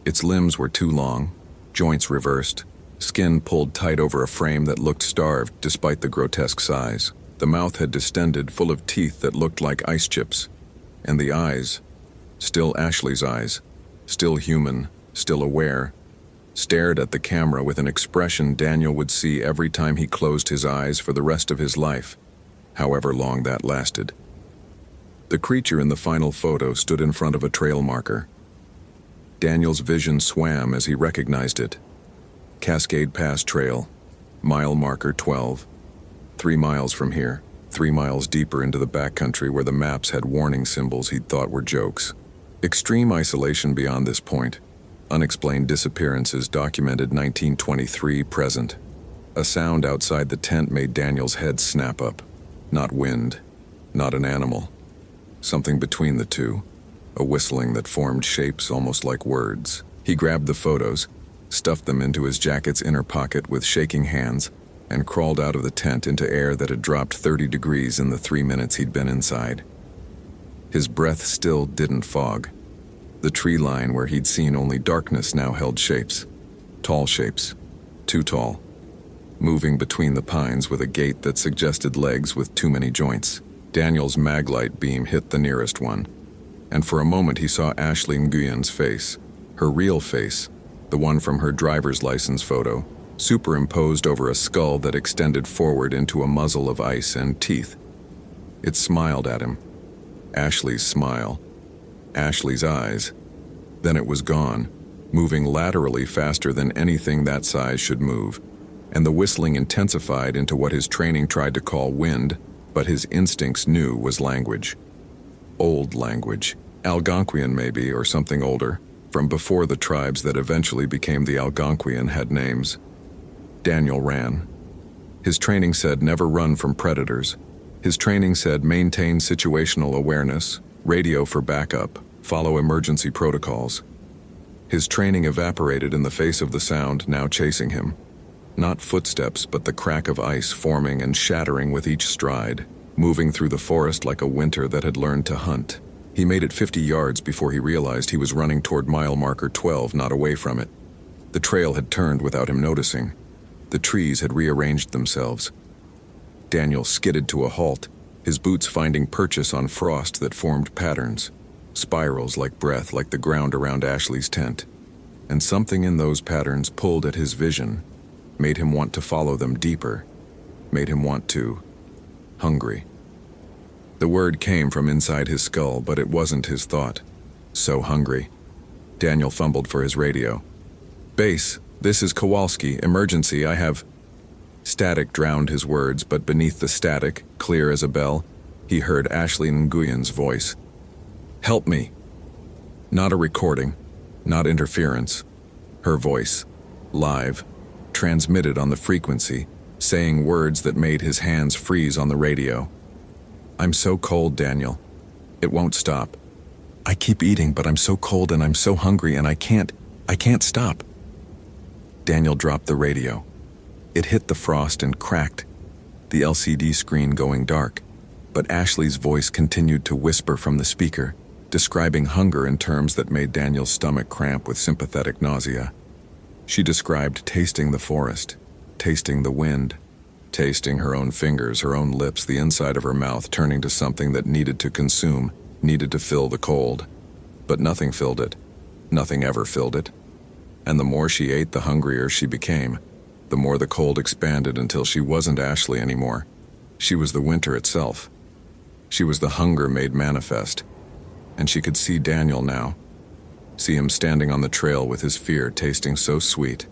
Its limbs were too long, joints reversed, skin pulled tight over a frame that looked starved despite the grotesque size. The mouth had distended, full of teeth that looked like ice chips. And the eyes, still Ashley's eyes, still human, still aware, stared at the camera with an expression Daniel would see every time he closed his eyes for the rest of his life, however long that lasted. The creature in the final photo stood in front of a trail marker. Daniel's vision swam as he recognized it. Cascade Pass Trail, mile marker 12. 3 miles from here, 3 miles deeper into the backcountry where the maps had warning symbols he'd thought were jokes. Extreme isolation beyond this point. Unexplained disappearances documented 1923 present. A sound outside the tent made Daniel's head snap up. Not wind, not an animal. Something between the two. A whistling that formed shapes almost like words. He grabbed the photos, stuffed them into his jacket's inner pocket with shaking hands, and crawled out of the tent into air that had dropped 30 degrees in the 3 minutes he'd been inside. His breath still didn't fog. The tree line where he'd seen only darkness now held shapes. Tall shapes. Too tall. Moving between the pines with a gait that suggested legs with too many joints. Daniel's maglite beam hit the nearest one, and for a moment he saw Ashley Nguyen's face. Her real face, the one from her driver's license photo, superimposed over a skull that extended forward into a muzzle of ice and teeth. It smiled at him. Ashley's smile. Ashley's eyes. Then it was gone, moving laterally faster than anything that size should move, and the whistling intensified into what his training tried to call wind, but his instincts knew was language. Old language. Algonquian maybe, or something older, from before the tribes that eventually became the Algonquian had names. Daniel ran. His training said never run from predators. His training said maintain situational awareness, radio for backup, follow emergency protocols. His training evaporated in the face of the sound now chasing him. Not footsteps, but the crack of ice forming and shattering with each stride, moving through the forest like a winter that had learned to hunt. He made it 50 yards before he realized he was running toward mile marker 12, not away from it. The trail had turned without him noticing. The trees had rearranged themselves. Daniel skidded to a halt, his boots finding purchase on frost that formed patterns, spirals like breath, like the ground around Ashley's tent. And something in those patterns pulled at his vision, made him want to follow them deeper, made him want to... hungry. The word came from inside his skull, but it wasn't his thought. So hungry. Daniel fumbled for his radio. "Base, this is Kowalski. Emergency, I have..." Static drowned his words, but beneath the static, clear as a bell, he heard Ashley Nguyen's voice. "Help me." Not a recording, not interference. Her voice, live, transmitted on the frequency, saying words that made his hands freeze on the radio. "I'm so cold, Daniel. It won't stop. I keep eating, but I'm so cold and I'm so hungry and I can't stop." Daniel dropped the radio. It hit the frost and cracked, the LCD screen going dark, but Ashley's voice continued to whisper from the speaker, describing hunger in terms that made Daniel's stomach cramp with sympathetic nausea. She described tasting the forest, tasting the wind, tasting her own fingers, her own lips, the inside of her mouth turning to something that needed to consume, needed to fill the cold. But nothing filled it. Nothing ever filled it. And the more she ate, the hungrier she became. The more the cold expanded until she wasn't Ashley anymore. She was the winter itself. She was the hunger made manifest. And she could see Daniel now. See him standing on the trail with his fear tasting so sweet,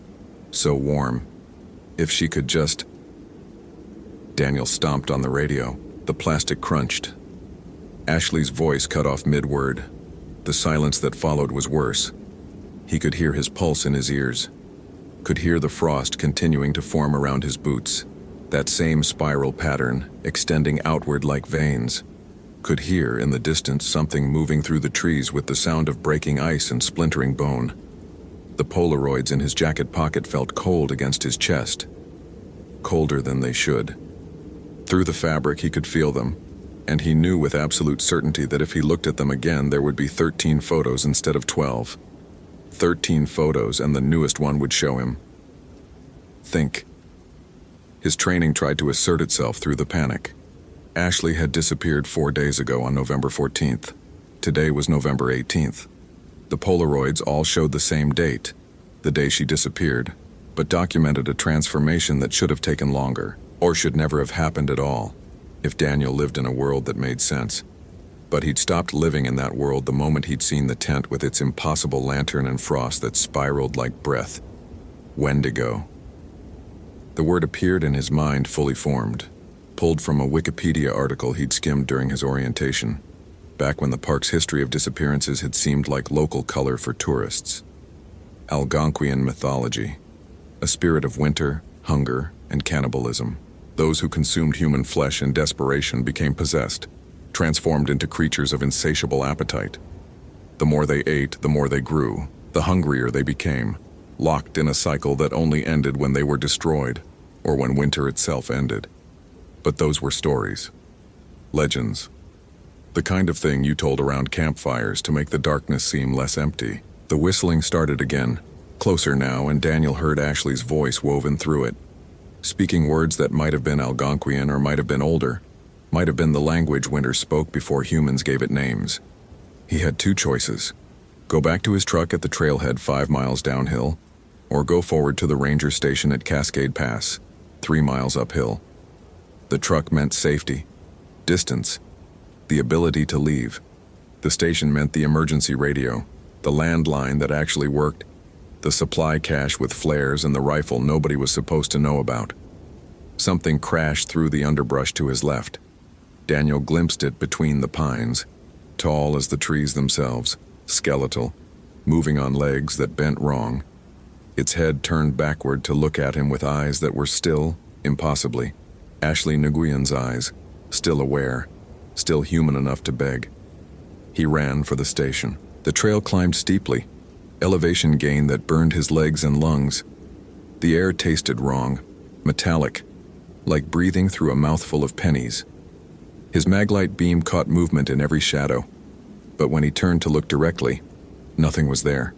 so warm. If she could just... Daniel stomped on the radio. The plastic crunched. Ashley's voice cut off mid-word. The silence that followed was worse. He could hear his pulse in his ears. Could hear the frost continuing to form around his boots. That same spiral pattern, extending outward like veins. Could hear in the distance something moving through the trees with the sound of breaking ice and splintering bone. The Polaroids in his jacket pocket felt cold against his chest. Colder than they should. Through the fabric he could feel them. And he knew with absolute certainty that if he looked at them again, there would be 13 photos instead of 12. 13 photos, and the newest one would show him. Think. His training tried to assert itself through the panic. Ashley had disappeared 4 days ago on November 14th. Today was November 18th. The Polaroids all showed the same date, the day she disappeared, but documented a transformation that should have taken longer, or should never have happened at all, if Daniel lived in a world that made sense. But he'd stopped living in that world the moment he'd seen the tent with its impossible lantern and frost that spiraled like breath. Wendigo. The word appeared in his mind fully formed, pulled from a Wikipedia article he'd skimmed during his orientation, back when the park's history of disappearances had seemed like local color for tourists. Algonquian mythology, a spirit of winter, hunger, and cannibalism. Those who consumed human flesh in desperation became possessed, transformed into creatures of insatiable appetite. The more they ate, the more they grew, the hungrier they became, locked in a cycle that only ended when they were destroyed, or when winter itself ended. But those were stories. Legends. The kind of thing you told around campfires to make the darkness seem less empty. The whistling started again, closer now, and Daniel heard Ashley's voice woven through it, speaking words that might have been Algonquian or might have been older, might have been the language winter spoke before humans gave it names. He had two choices: go back to his truck at the trailhead 5 miles downhill, or go forward to the ranger station at Cascade Pass, 3 miles uphill. The truck meant safety, distance, the ability to leave. The station meant the emergency radio, the landline that actually worked, the supply cache with flares, and the rifle nobody was supposed to know about. Something crashed through the underbrush to his left. Daniel glimpsed it between the pines, tall as the trees themselves, skeletal, moving on legs that bent wrong. Its head turned backward to look at him with eyes that were still, impossibly, Ashley Nguyen's eyes, still aware, still human enough to beg. He ran for the station. The trail climbed steeply, elevation gain that burned his legs and lungs. The air tasted wrong, metallic, like breathing through a mouthful of pennies. His maglite beam caught movement in every shadow, but when he turned to look directly, nothing was there.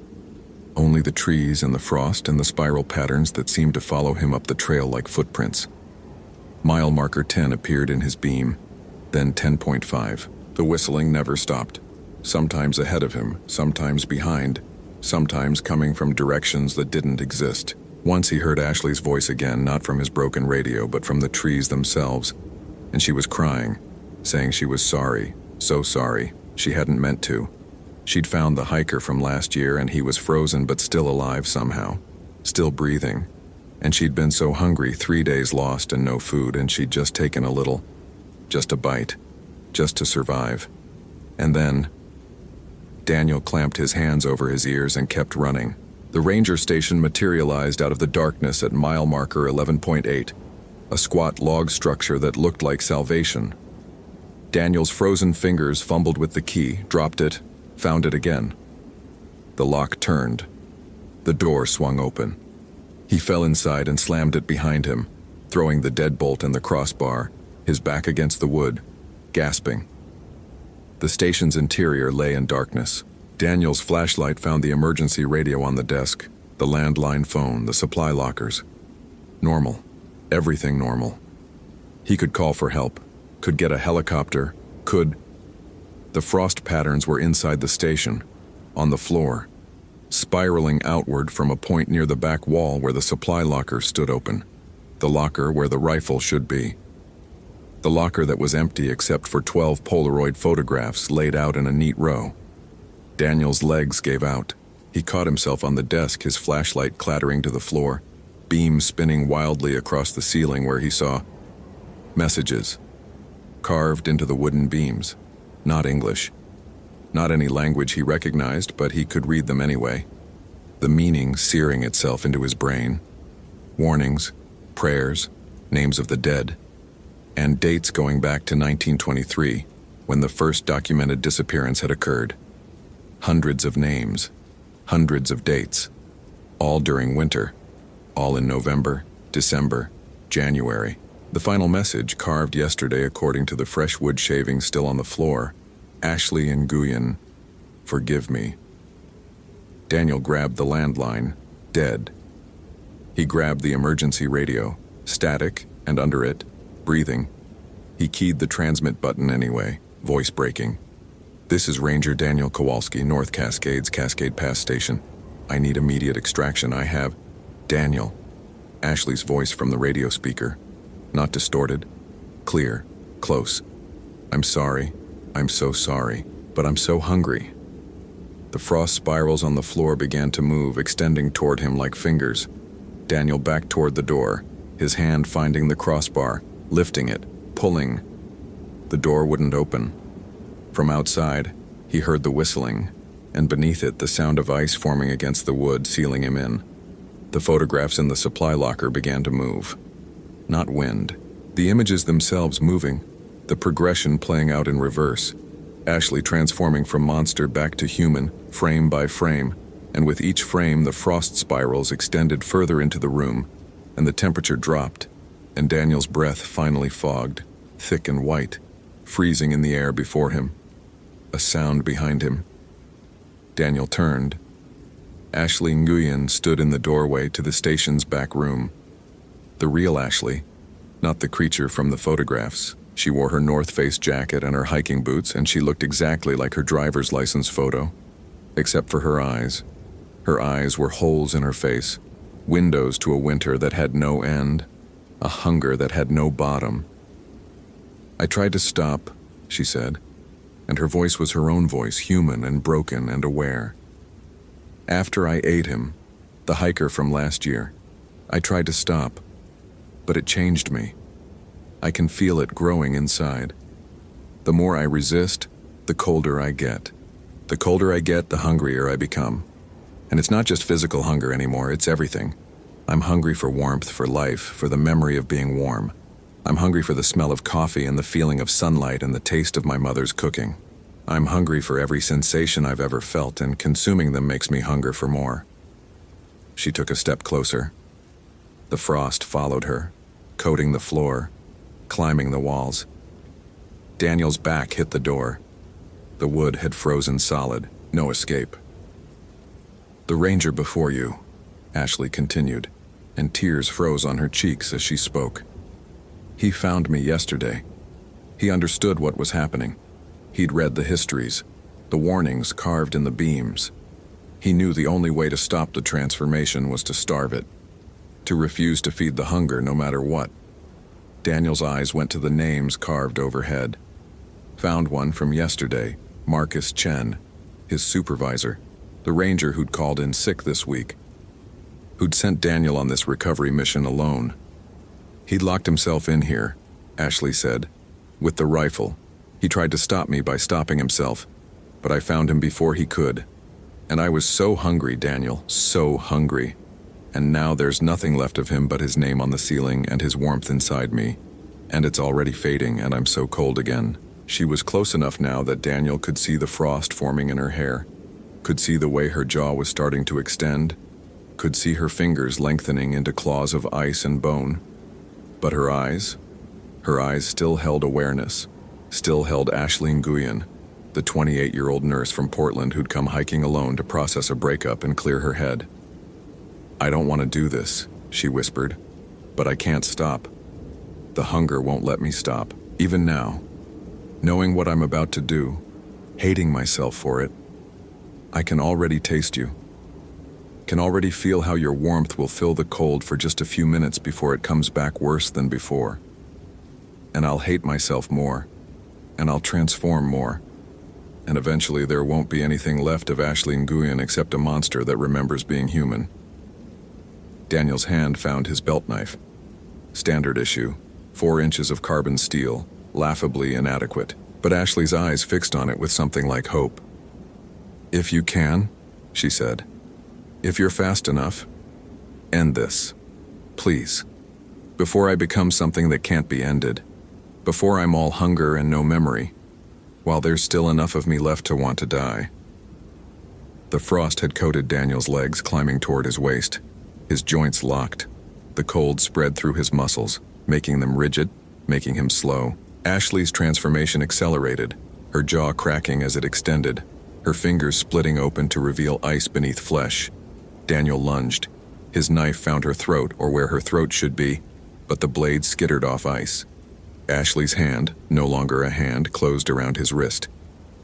Only the trees and the frost and the spiral patterns that seemed to follow him up the trail like footprints. Mile marker 10 appeared in his beam, then 10.5. The whistling never stopped, sometimes ahead of him, sometimes behind, sometimes coming from directions that didn't exist. Once he heard Ashley's voice again, not from his broken radio, but from the trees themselves, and she was crying, saying she was sorry, so sorry, she hadn't meant to. She'd found the hiker from last year, and he was frozen but still alive somehow, still breathing. And she'd been so hungry, 3 days lost and no food, and she'd just taken a little, just a bite, just to survive. And then Daniel clamped his hands over his ears and kept running. The ranger station materialized out of the darkness at mile marker 11.8, a squat log structure that looked like salvation. Daniel's frozen fingers fumbled with the key, dropped it, found it again. The lock turned. The door swung open. He fell inside and slammed it behind him, throwing the deadbolt and the crossbar, his back against the wood, gasping. The station's interior lay in darkness. Daniel's flashlight found the emergency radio on the desk, the landline phone, the supply lockers. Normal. Everything normal. He could call for help, could get a helicopter, could... The frost patterns were inside the station, on the floor, spiraling outward from a point near the back wall where the supply locker stood open, the locker where the rifle should be. The locker that was empty except for 12 Polaroid photographs laid out in a neat row. Daniel's legs gave out. He caught himself on the desk, his flashlight clattering to the floor, beam spinning wildly across the ceiling where he saw messages, carved into the wooden beams. Not English. Not any language he recognized, but he could read them anyway. The meaning searing itself into his brain. Warnings, prayers, names of the dead, and dates going back to 1923, when the first documented disappearance had occurred. Hundreds of names, hundreds of dates, all during winter, all in November, December, January. The final message, carved yesterday according to the fresh wood shavings still on the floor: Ashley Nguyen, forgive me. Daniel grabbed the landline, dead. He grabbed the emergency radio, static, and under it, breathing. He keyed the transmit button anyway, voice breaking. This is Ranger Daniel Kowalski, North Cascades, Cascade Pass Station. I need immediate extraction. I have... Daniel. Ashley's voice from the radio speaker. Not distorted. Clear. Close. I'm sorry. I'm so sorry. But I'm so hungry. The frost spirals on the floor began to move, extending toward him like fingers. Daniel backed toward the door, his hand finding the crossbar, lifting it, pulling. The door wouldn't open. From outside, he heard the whistling, and beneath it the sound of ice forming against the wood, sealing him in. The photographs in the supply locker began to move. Not wind. The images themselves moving, the progression playing out in reverse. Ashley transforming from monster back to human, frame by frame, and with each frame the frost spirals extended further into the room, and the temperature dropped, and Daniel's breath finally fogged, thick and white, freezing in the air before him. A sound behind him. Daniel turned. Ashley Nguyen stood in the doorway to the station's back room. The real Ashley, not the creature from the photographs. She wore her North Face jacket and her hiking boots, and she looked exactly like her driver's license photo, except for her eyes. Her eyes were holes in her face, windows to a winter that had no end, a hunger that had no bottom. I tried to stop, she said, and her voice was her own voice, human and broken and aware. After I ate him, the hiker from last year, I tried to stop, but it changed me. I can feel it growing inside. The more I resist, the colder I get. The colder I get, the hungrier I become. And it's not just physical hunger anymore, it's everything. I'm hungry for warmth, for life, for the memory of being warm. I'm hungry for the smell of coffee and the feeling of sunlight and the taste of my mother's cooking. I'm hungry for every sensation I've ever felt, and consuming them makes me hunger for more. She took a step closer. The frost followed her, coating the floor, climbing the walls. Daniel's back hit the door. The wood had frozen solid, no escape. The ranger before you, Ashley continued, and tears froze on her cheeks as she spoke. He found me yesterday. He understood what was happening. He'd read the histories, the warnings carved in the beams. He knew the only way to stop the transformation was to starve it, to refuse to feed the hunger no matter what. Daniel's eyes went to the names carved overhead. Found one from yesterday, Marcus Chen, his supervisor, the ranger who'd called in sick this week, who'd sent Daniel on this recovery mission alone. He'd locked himself in here, Ashley said, with the rifle. He tried to stop me by stopping himself, but I found him before he could. And I was so hungry, Daniel, so hungry. And now there's nothing left of him but his name on the ceiling and his warmth inside me. And it's already fading, and I'm so cold again. She was close enough now that Daniel could see the frost forming in her hair, could see the way her jaw was starting to extend, could see her fingers lengthening into claws of ice and bone. But her eyes still held awareness, still held Ashley Nguyen, the 28-year-old nurse from Portland who'd come hiking alone to process a breakup and clear her head. I don't want to do this, she whispered, but I can't stop. The hunger won't let me stop, even now. Knowing what I'm about to do, hating myself for it, I can already taste you. Can already feel how your warmth will fill the cold for just a few minutes before it comes back worse than before. And I'll hate myself more, and I'll transform more. And eventually there won't be anything left of Ashley Nguyen except a monster that remembers being human. Daniel's hand found his belt knife. Standard issue, 4 inches of carbon steel, laughably inadequate, but Ashley's eyes fixed on it with something like hope. If you can, she said, if you're fast enough, end this, please, before I become something that can't be ended, before I'm all hunger and no memory, while there's still enough of me left to want to die. The frost had coated Daniel's legs, climbing toward his waist. His joints locked. The cold spread through his muscles, making them rigid, making him slow. Ashley's transformation accelerated, her jaw cracking as it extended, her fingers splitting open to reveal ice beneath flesh. Daniel lunged. His knife found her throat, or where her throat should be, but the blade skittered off ice. Ashley's hand, no longer a hand, closed around his wrist.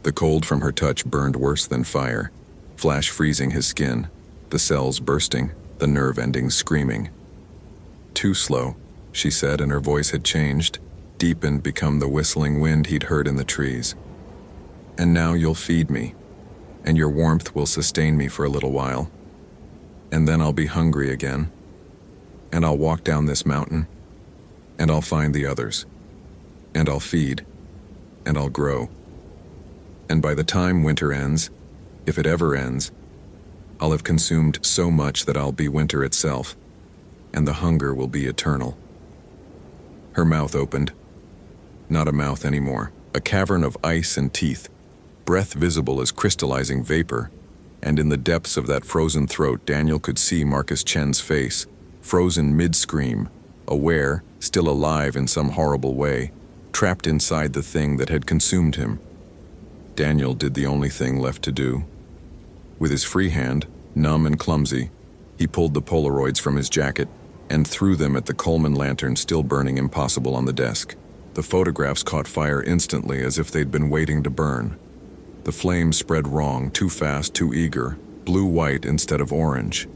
The cold from her touch burned worse than fire, flash freezing his skin, the cells bursting, the nerve endings screaming. "Too slow," she said, and her voice had changed, deepened, become the whistling wind he'd heard in the trees. "And now you'll feed me, and your warmth will sustain me for a little while. And then I'll be hungry again, and I'll walk down this mountain, and I'll find the others, and I'll feed, and I'll grow. And by the time winter ends, if it ever ends, I'll have consumed so much that I'll be winter itself, and the hunger will be eternal." Her mouth opened. Not a mouth anymore, a cavern of ice and teeth, breath visible as crystallizing vapor, and in the depths of that frozen throat Daniel could see Marcus Chen's face, frozen mid-scream, aware, still alive in some horrible way, trapped inside the thing that had consumed him. Daniel did the only thing left to do. With his free hand, numb and clumsy, he pulled the Polaroids from his jacket and threw them at the Coleman lantern still burning impossible on the desk. The photographs caught fire instantly as if they'd been waiting to burn. The flames spread wrong, too fast, too eager, blue-white instead of orange.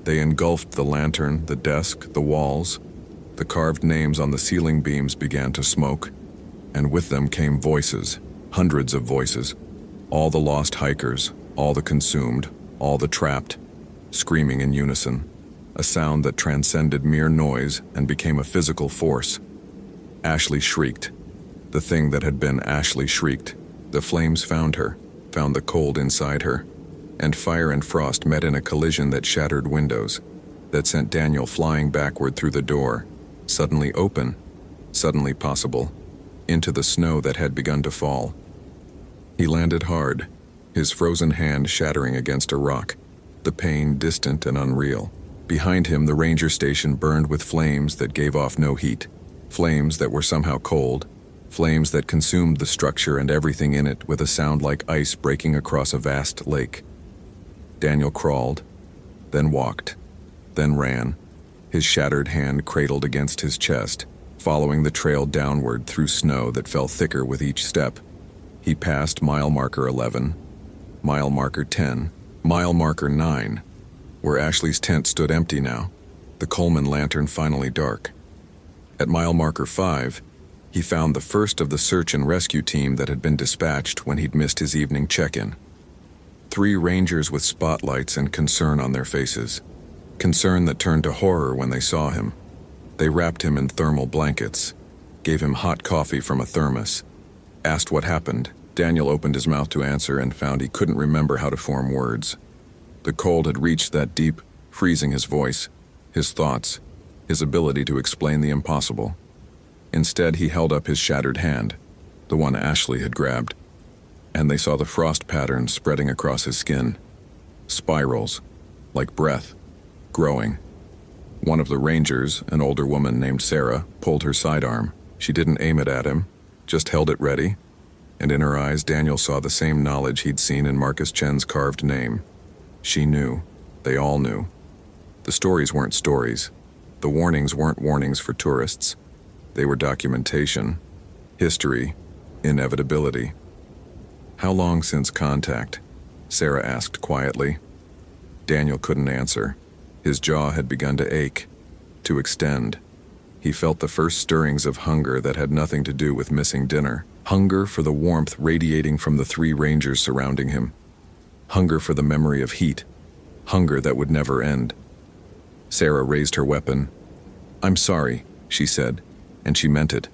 They engulfed the lantern, the desk, the walls. The carved names on the ceiling beams began to smoke, and with them came voices, hundreds of voices, all the lost hikers, all the consumed, all the trapped, screaming in unison, a sound that transcended mere noise and became a physical force. Ashley shrieked. The thing that had been Ashley shrieked. The flames found her, found the cold inside her, and fire and frost met in a collision that shattered windows, that sent Daniel flying backward through the door, suddenly open, suddenly possible, into the snow that had begun to fall. He landed hard, his frozen hand shattering against a rock, the pain distant and unreal. Behind him, the ranger station burned with flames that gave off no heat, flames that were somehow cold, flames that consumed the structure and everything in it with a sound like ice breaking across a vast lake. Daniel crawled, then walked, then ran, his shattered hand cradled against his chest, following the trail downward through snow that fell thicker with each step. He passed mile marker 11, mile marker 10, mile marker 9, where Ashley's tent stood empty now, the Coleman lantern finally dark. At mile marker 5, he found the first of the search and rescue team that had been dispatched when he'd missed his evening check-in. 3 rangers with spotlights and concern on their faces. Concern that turned to horror when they saw him. They wrapped him in thermal blankets, gave him hot coffee from a thermos, asked what happened. Daniel opened his mouth to answer and found he couldn't remember how to form words. The cold had reached that deep, freezing his voice, his thoughts, his ability to explain the impossible. Instead, he held up his shattered hand, the one Ashley had grabbed, and they saw the frost patterns spreading across his skin. Spirals, like breath, growing. One of the rangers, an older woman named Sarah, pulled her sidearm. She didn't aim it at him, just held it ready, and in her eyes Daniel saw the same knowledge he'd seen in Marcus Chen's carved name. She knew. They all knew. The stories weren't stories. The warnings weren't warnings for tourists. They were documentation, history, inevitability. "How long since contact?" Sarah asked quietly. Daniel couldn't answer. His jaw had begun to ache, to extend. He felt the first stirrings of hunger that had nothing to do with missing dinner. Hunger for the warmth radiating from the 3 rangers surrounding him. Hunger for the memory of heat. Hunger that would never end. Sarah raised her weapon. "I'm sorry," she said, and she meant it.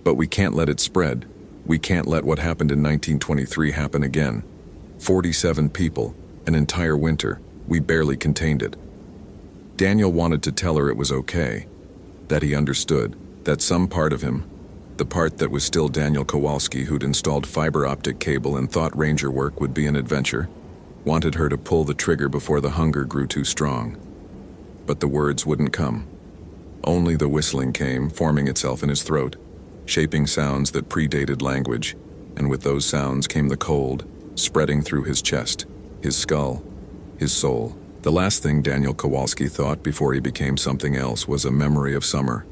"But we can't let it spread. We can't let what happened in 1923 happen again. 47 people, an entire winter. We barely contained it." Daniel wanted to tell her it was okay, that he understood, that some part of him, the part that was still Daniel Kowalski, who'd installed fiber optic cable and thought ranger work would be an adventure, wanted her to pull the trigger before the hunger grew too strong. But the words wouldn't come. Only the whistling came, forming itself in his throat, shaping sounds that predated language, and with those sounds came the cold, spreading through his chest, his skull, his soul. The last thing Daniel Kowalski thought before he became something else was a memory of summer,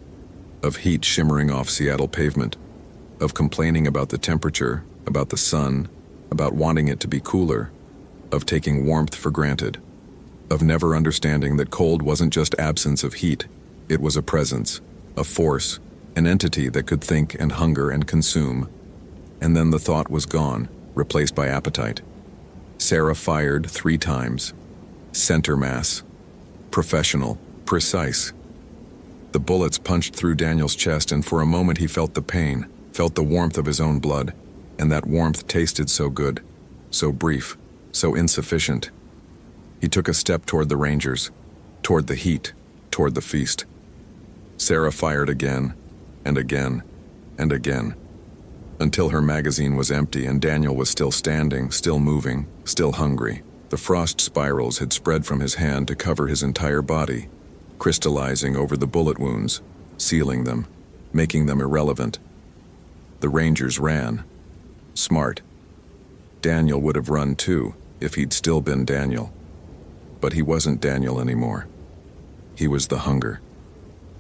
of heat shimmering off Seattle pavement, of complaining about the temperature, about the sun, about wanting it to be cooler, of taking warmth for granted, of never understanding that cold wasn't just absence of heat, it was a presence, a force, an entity that could think and hunger and consume. And then the thought was gone, replaced by appetite. Sarah fired 3 times. Center mass. Professional. Precise. The bullets punched through Daniel's chest, and for a moment he felt the pain, felt the warmth of his own blood, and that warmth tasted so good, so brief, so insufficient. He took a step toward the Rangers, toward the heat, toward the feast. Sarah fired again, and again, and again, until her magazine was empty and Daniel was still standing, still moving, still hungry. The frost spirals had spread from his hand to cover his entire body, crystallizing over the bullet wounds, sealing them, making them irrelevant. The Rangers ran. Smart. Daniel would have run too, if he'd still been Daniel. But he wasn't Daniel anymore. He was the hunger.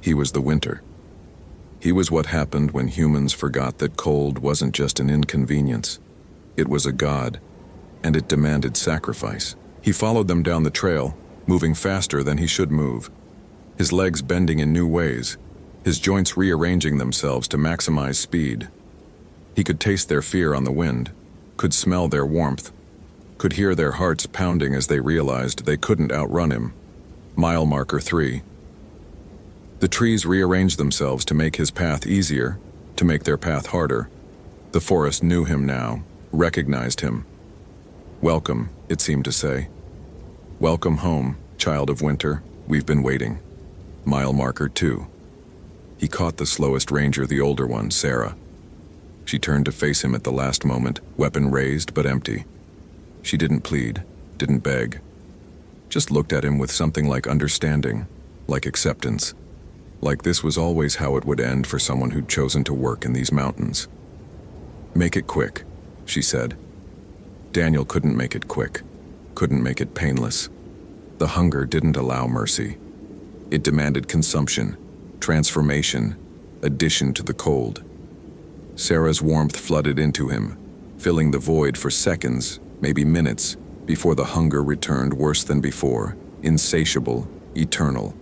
He was the winter. He was what happened when humans forgot that cold wasn't just an inconvenience. It was a god, and it demanded sacrifice. He followed them down the trail, moving faster than he should move, his legs bending in new ways, his joints rearranging themselves to maximize speed. He could taste their fear on the wind, could smell their warmth, could hear their hearts pounding as they realized they couldn't outrun him. Mile marker 3. The trees rearranged themselves to make his path easier, to make their path harder. The forest knew him now, recognized him. Welcome, it seemed to say. Welcome home, child of winter, we've been waiting. Mile marker 2. He caught the slowest ranger, the older one, Sarah. She turned to face him at the last moment, weapon raised but empty. She didn't plead, didn't beg. Just looked at him with something like understanding, like acceptance. Like this was always how it would end for someone who'd chosen to work in these mountains. Make it quick, she said. Daniel couldn't make it quick, couldn't make it painless. The hunger didn't allow mercy. It demanded consumption, transformation, addition to the cold. Sarah's warmth flooded into him, filling the void for seconds, maybe minutes, before the hunger returned worse than before, insatiable, eternal.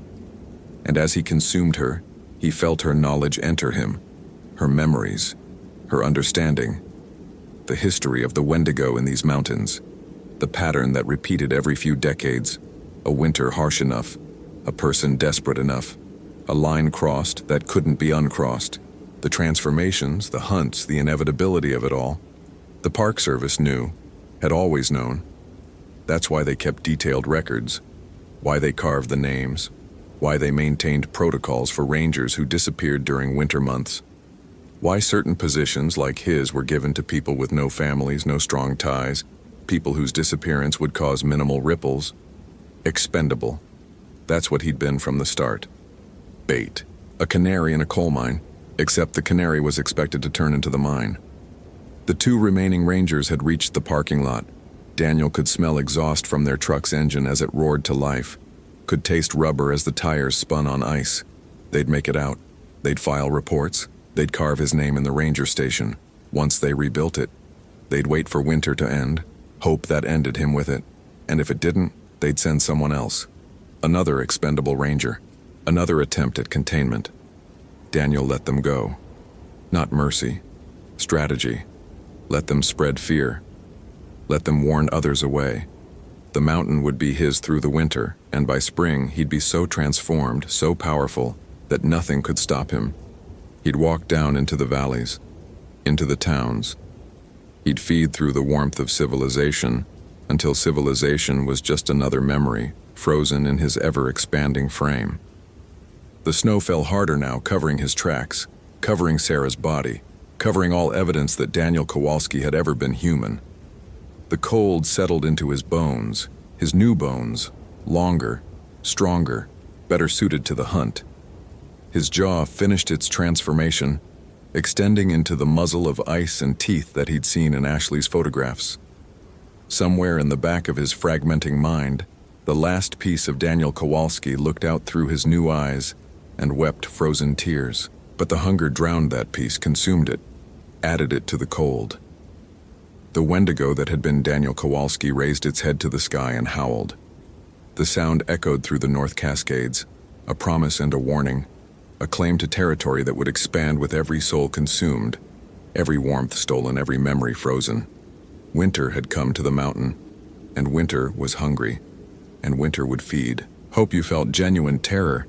And as he consumed her, he felt her knowledge enter him, her memories, her understanding, the history of the Wendigo in these mountains, the pattern that repeated every few decades, a winter harsh enough, a person desperate enough, a line crossed that couldn't be uncrossed, the transformations, the hunts, the inevitability of it all. The Park Service knew, had always known. That's why they kept detailed records, why they carved the names, why they maintained protocols for rangers who disappeared during winter months, why certain positions like his were given to people with no families, no strong ties, people whose disappearance would cause minimal ripples. Expendable. That's what he'd been from the start. Bait. A canary in a coal mine, except the canary was expected to turn into the mine. The 2 remaining rangers had reached the parking lot. Daniel could smell exhaust from their truck's engine as it roared to life, could taste rubber as the tires spun on ice. They'd make it out. They'd file reports. They'd carve his name in the ranger station. Once they rebuilt it, they'd wait for winter to end, hope that ended him with it. And if it didn't, they'd send someone else. Another expendable ranger. Another attempt at containment. Daniel let them go. Not mercy. Strategy. Let them spread fear. Let them warn others away. The mountain would be his through the winter, and by spring he'd be so transformed, so powerful, that nothing could stop him. He'd walk down into the valleys, into the towns. He'd feed through the warmth of civilization, until civilization was just another memory, frozen in his ever-expanding frame. The snow fell harder now, covering his tracks, covering Sarah's body, covering all evidence that Daniel Kowalski had ever been human. The cold settled into his bones, his new bones, longer, stronger, better suited to the hunt. His jaw finished its transformation, extending into the muzzle of ice and teeth that he'd seen in Ashley's photographs. Somewhere in the back of his fragmenting mind, the last piece of Daniel Kowalski looked out through his new eyes and wept frozen tears. But the hunger drowned that piece, consumed it, added it to the cold. The Wendigo that had been Daniel Kowalski raised its head to the sky and howled. The sound echoed through the North Cascades, a promise and a warning, a claim to territory that would expand with every soul consumed, every warmth stolen, every memory frozen. Winter had come to the mountain, and winter was hungry, and winter would feed. Hope you felt genuine terror.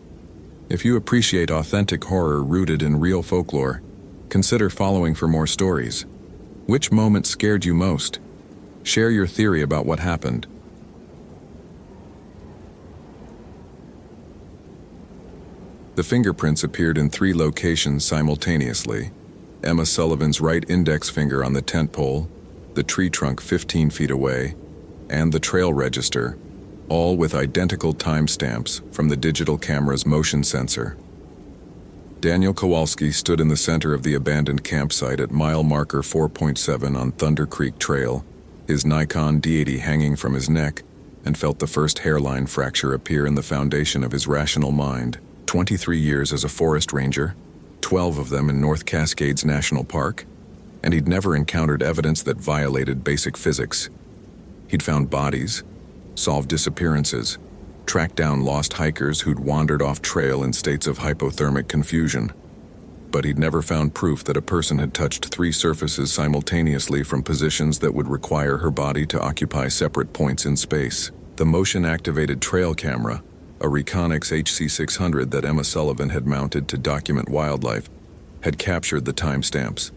If you appreciate authentic horror rooted in real folklore, consider following for more stories. Which moment scared you most? Share your theory about what happened. The fingerprints appeared in 3 locations simultaneously: Emma Sullivan's right index finger on the tent pole, the tree trunk 15 feet away, and the trail register, all with identical timestamps from the digital camera's motion sensor. Daniel Kowalski stood in the center of the abandoned campsite at mile marker 4.7 on Thunder Creek Trail, his Nikon D80 hanging from his neck, and felt the first hairline fracture appear in the foundation of his rational mind. 23 years as a forest ranger, 12 of them in North Cascades National Park, and he'd never encountered evidence that violated basic physics. He'd found bodies, solved disappearances, tracked down lost hikers who'd wandered off trail in states of hypothermic confusion. But he'd never found proof that a person had touched 3 surfaces simultaneously from positions that would require her body to occupy separate points in space. The motion-activated trail camera, a Reconix HC600 that Emma Sullivan had mounted to document wildlife, had captured the timestamps.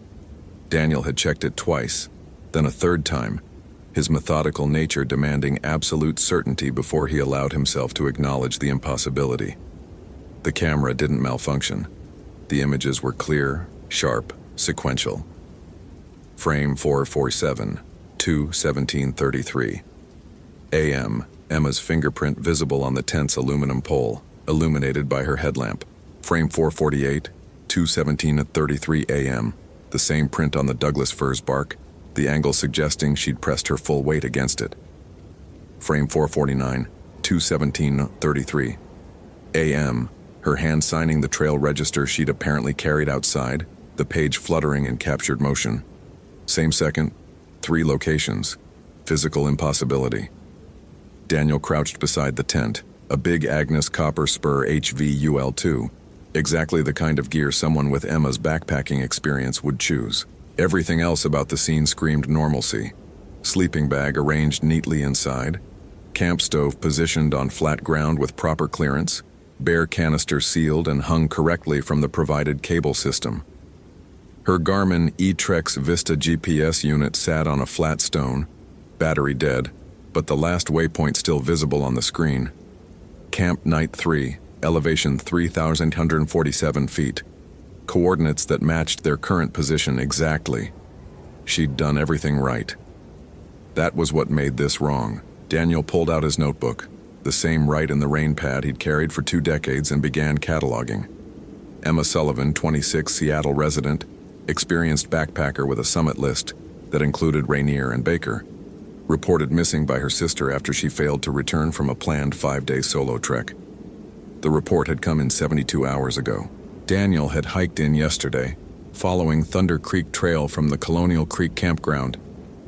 Daniel had checked it twice, then a third time, his methodical nature demanding absolute certainty before he allowed himself to acknowledge the impossibility. The camera didn't malfunction. The images were clear, sharp, sequential. Frame 447, 2:17:33 a.m. Emma's fingerprint visible on the tent's aluminum pole, illuminated by her headlamp. Frame 448, 2:17:33 a.m. The same print on the Douglas fir's bark, the angle suggesting she'd pressed her full weight against it. Frame 449, 2:17:33 a.m. Her hand signing the trail register she'd apparently carried outside, the page fluttering in captured motion. Same second, 3 locations. Physical impossibility. Daniel crouched beside the tent, a big Agnes Copper Spur HVUL2, exactly the kind of gear someone with Emma's backpacking experience would choose. Everything else about the scene screamed normalcy. Sleeping bag arranged neatly inside, camp stove positioned on flat ground with proper clearance, bare canister sealed and hung correctly from the provided cable system. Her Garmin eTrex Vista GPS unit sat on a flat stone, battery dead, but the last waypoint still visible on the screen. Camp Night 3, elevation 3,147 feet. Coordinates that matched their current position exactly. She'd done everything right. That was what made this wrong. Daniel pulled out his notebook, the same write in the rain pad he'd carried for 2 decades, and began cataloging. Emma Sullivan, 26, Seattle resident, experienced backpacker with a summit list that included Rainier and Baker. Reported missing by her sister after she failed to return from a planned 5-day solo trek. The report had come in 72 hours ago. Daniel had hiked in yesterday, following Thunder Creek Trail from the Colonial Creek campground,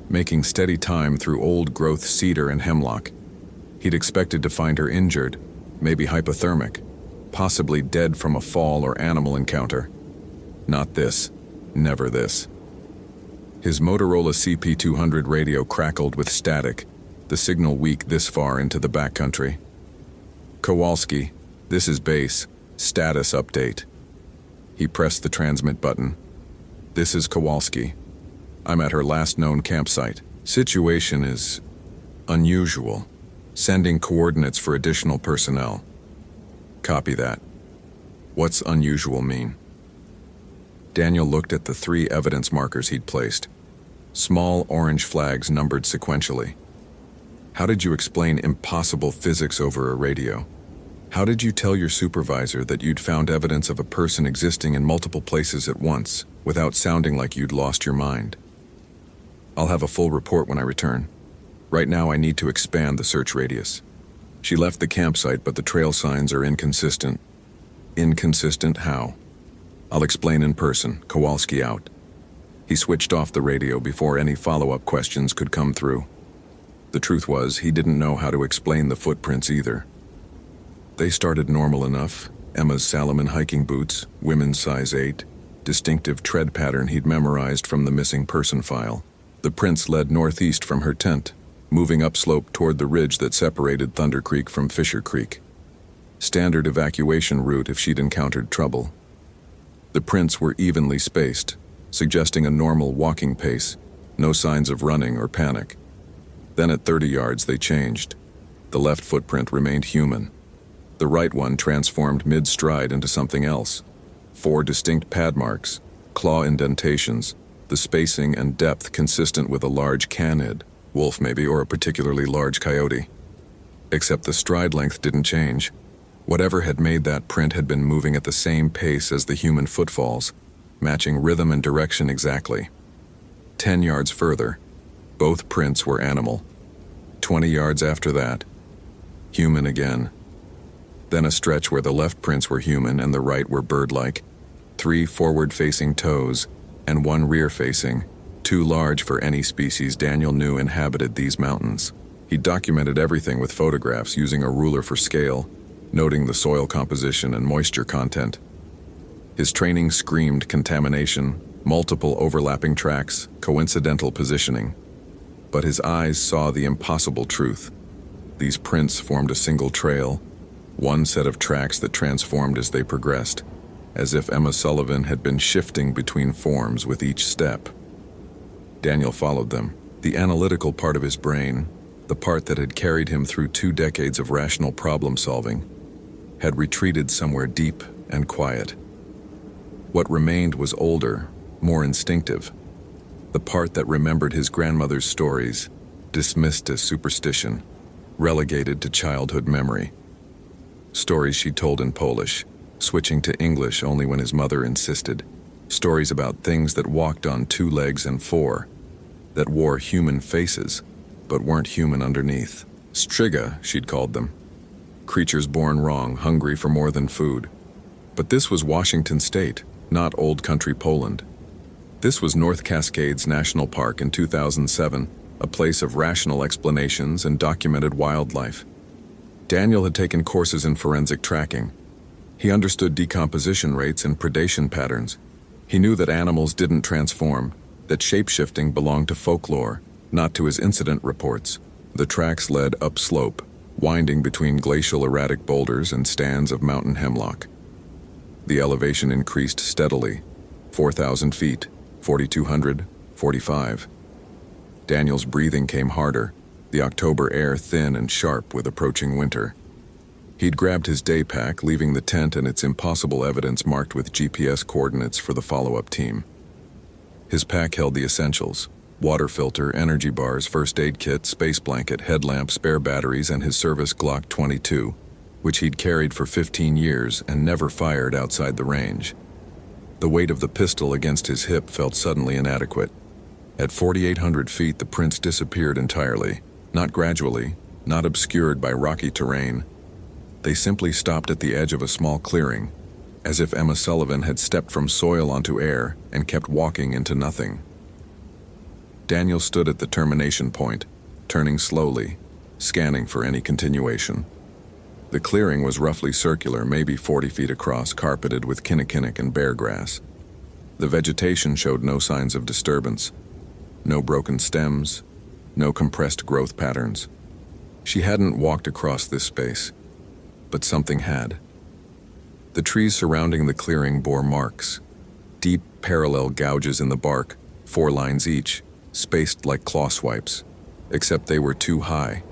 making steady time through old-growth cedar and hemlock. He'd expected to find her injured, maybe hypothermic, possibly dead from a fall or animal encounter. Not this. Never this. His Motorola CP200 radio crackled with static, the signal weak this far into the backcountry. Kowalski, this is base. Status update. He pressed the transmit button. This is Kowalski. I'm at her last known campsite. Situation is unusual. Sending coordinates for additional personnel. Copy that. What's unusual mean? Daniel looked at the 3 evidence markers he'd placed. Small orange flags numbered sequentially. How did you explain impossible physics over a radio? How did you tell your supervisor that you'd found evidence of a person existing in multiple places at once, without sounding like you'd lost your mind? I'll have a full report when I return. Right now I need to expand the search radius. She left the campsite, but the trail signs are inconsistent. Inconsistent how? I'll explain in person. Kowalski out. He switched off the radio before any follow-up questions could come through. The truth was, he didn't know how to explain the footprints either. They started normal enough. Emma's Salomon hiking boots, women's size 8, distinctive tread pattern he'd memorized from the missing person file. The prints led northeast from her tent, moving upslope toward the ridge that separated Thunder Creek from Fisher Creek. Standard evacuation route if she'd encountered trouble. The prints were evenly spaced, suggesting a normal walking pace, no signs of running or panic. Then at 30 yards they changed. The left footprint remained human. The right one transformed mid-stride into something else. 4 distinct pad marks, claw indentations, the spacing and depth consistent with a large canid, wolf maybe, or a particularly large coyote. Except the stride length didn't change. Whatever had made that print had been moving at the same pace as the human footfalls, matching rhythm and direction exactly. 10 yards further, both prints were animal. 20 yards after that, human again. Then a stretch where the left prints were human and the right were bird-like. 3 forward-facing toes and 1 rear-facing, too large for any species Daniel knew inhabited these mountains. He documented everything with photographs using a ruler for scale, noting the soil composition and moisture content. His training screamed contamination, multiple overlapping tracks, coincidental positioning. But his eyes saw the impossible truth. These prints formed a single trail, one set of tracks that transformed as they progressed, as if Emma Sullivan had been shifting between forms with each step. Daniel followed them. The analytical part of his brain, the part that had carried him through 2 decades of rational problem-solving, had retreated somewhere deep and quiet. What remained was older, more instinctive. The part that remembered his grandmother's stories, dismissed as superstition, relegated to childhood memory. Stories she told in Polish, switching to English only when his mother insisted. Stories about things that walked on 2 legs and 4, that wore human faces, but weren't human underneath. Striga, she'd called them. Creatures born wrong, hungry for more than food. But this was Washington State, not old country Poland. This was North Cascades National Park in 2007, a place of rational explanations and documented wildlife. Daniel had taken courses in forensic tracking. He understood decomposition rates and predation patterns. He knew that animals didn't transform, that shape-shifting belonged to folklore, not to his incident reports. The tracks led upslope, winding between glacial erratic boulders and stands of mountain hemlock. The elevation increased steadily, 4,000 feet, 4,200, 45. Daniel's breathing came harder, the October air thin and sharp with approaching winter. He'd grabbed his day pack, leaving the tent and its impossible evidence marked with GPS coordinates for the follow-up team. His pack held the essentials: water filter, energy bars, first aid kit, space blanket, headlamp, spare batteries, and his service Glock 22, which he'd carried for 15 years and never fired outside the range. The weight of the pistol against his hip felt suddenly inadequate. At 4,800 feet, the prints disappeared entirely, not gradually, not obscured by rocky terrain. They simply stopped at the edge of a small clearing, as if Emma Sullivan had stepped from soil onto air and kept walking into nothing. Daniel stood at the termination point, turning slowly, scanning for any continuation. The clearing was roughly circular, maybe 40 feet across, carpeted with kinnikinick and bear grass. The vegetation showed no signs of disturbance. No broken stems, no compressed growth patterns. She hadn't walked across this space, but something had. The trees surrounding the clearing bore marks, deep parallel gouges in the bark, 4 lines each, spaced like claw swipes, except they were too high,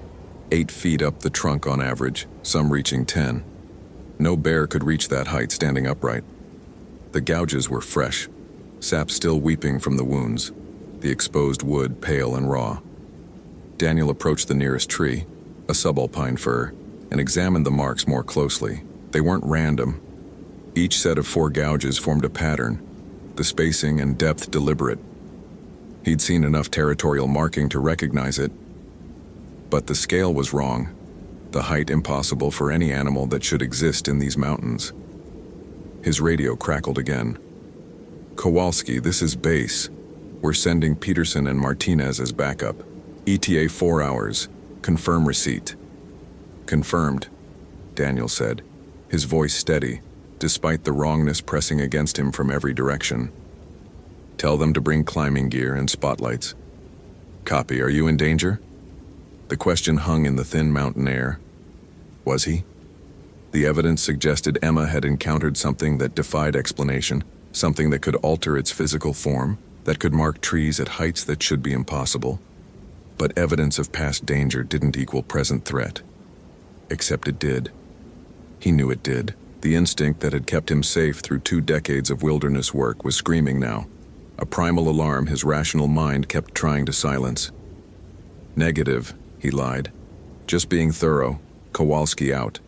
8 feet up the trunk on average, some reaching 10. No bear could reach that height standing upright. The gouges were fresh, sap still weeping from the wounds, the exposed wood pale and raw. Daniel approached the nearest tree, a subalpine fir, and examined the marks more closely. They weren't random. Each set of 4 gouges formed a pattern, the spacing and depth deliberate. He'd seen enough territorial marking to recognize it, but the scale was wrong, the height impossible for any animal that should exist in these mountains. His radio crackled again. "Kowalski, this is base. We're sending Peterson and Martinez as backup. ETA 4 hours. Confirm receipt." "Confirmed," Daniel said, his voice steady, despite the wrongness pressing against him from every direction. "Tell them to bring climbing gear and spotlights." "Copy. Are you in danger?" The question hung in the thin mountain air. Was he? The evidence suggested Emma had encountered something that defied explanation, something that could alter its physical form, that could mark trees at heights that should be impossible. But evidence of past danger didn't equal present threat. Except it did. He knew it did. The instinct that had kept him safe through 2 decades of wilderness work was screaming now, a primal alarm his rational mind kept trying to silence. "Negative," he lied. "Just being thorough. Kowalski out."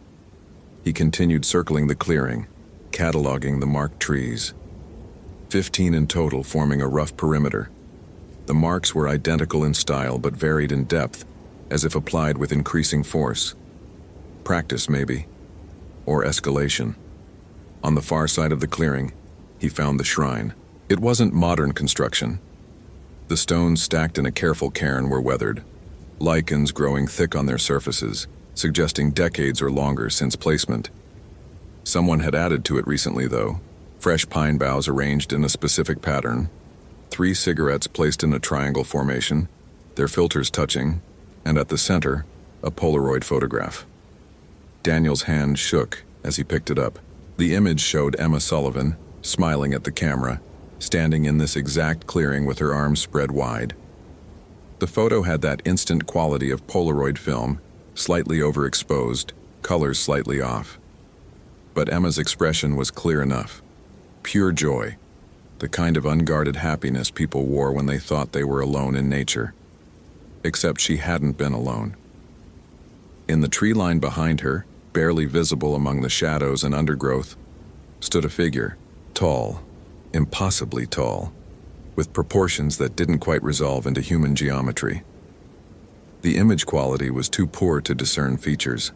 He continued circling the clearing, cataloging the marked trees. 15 in total, forming a rough perimeter. The marks were identical in style but varied in depth, as if applied with increasing force. Practice, maybe. Or escalation. On the far side of the clearing, he found the shrine. It wasn't modern construction. The stones stacked in a careful cairn were weathered, lichens growing thick on their surfaces, suggesting decades or longer since placement. Someone had added to it recently, though. Fresh pine boughs arranged in a specific pattern, 3 cigarettes placed in a triangle formation, their filters touching, and at the center, a Polaroid photograph. Daniel's hand shook as he picked it up. The image showed Emma Sullivan, smiling at the camera, standing in this exact clearing with her arms spread wide. The photo had that instant quality of Polaroid film, slightly overexposed, colors slightly off. But Emma's expression was clear enough. Pure joy, the kind of unguarded happiness people wore when they thought they were alone in nature. Except she hadn't been alone. In the tree line behind her, barely visible among the shadows and undergrowth, stood a figure, tall, impossibly tall, with proportions that didn't quite resolve into human geometry. The image quality was too poor to discern features,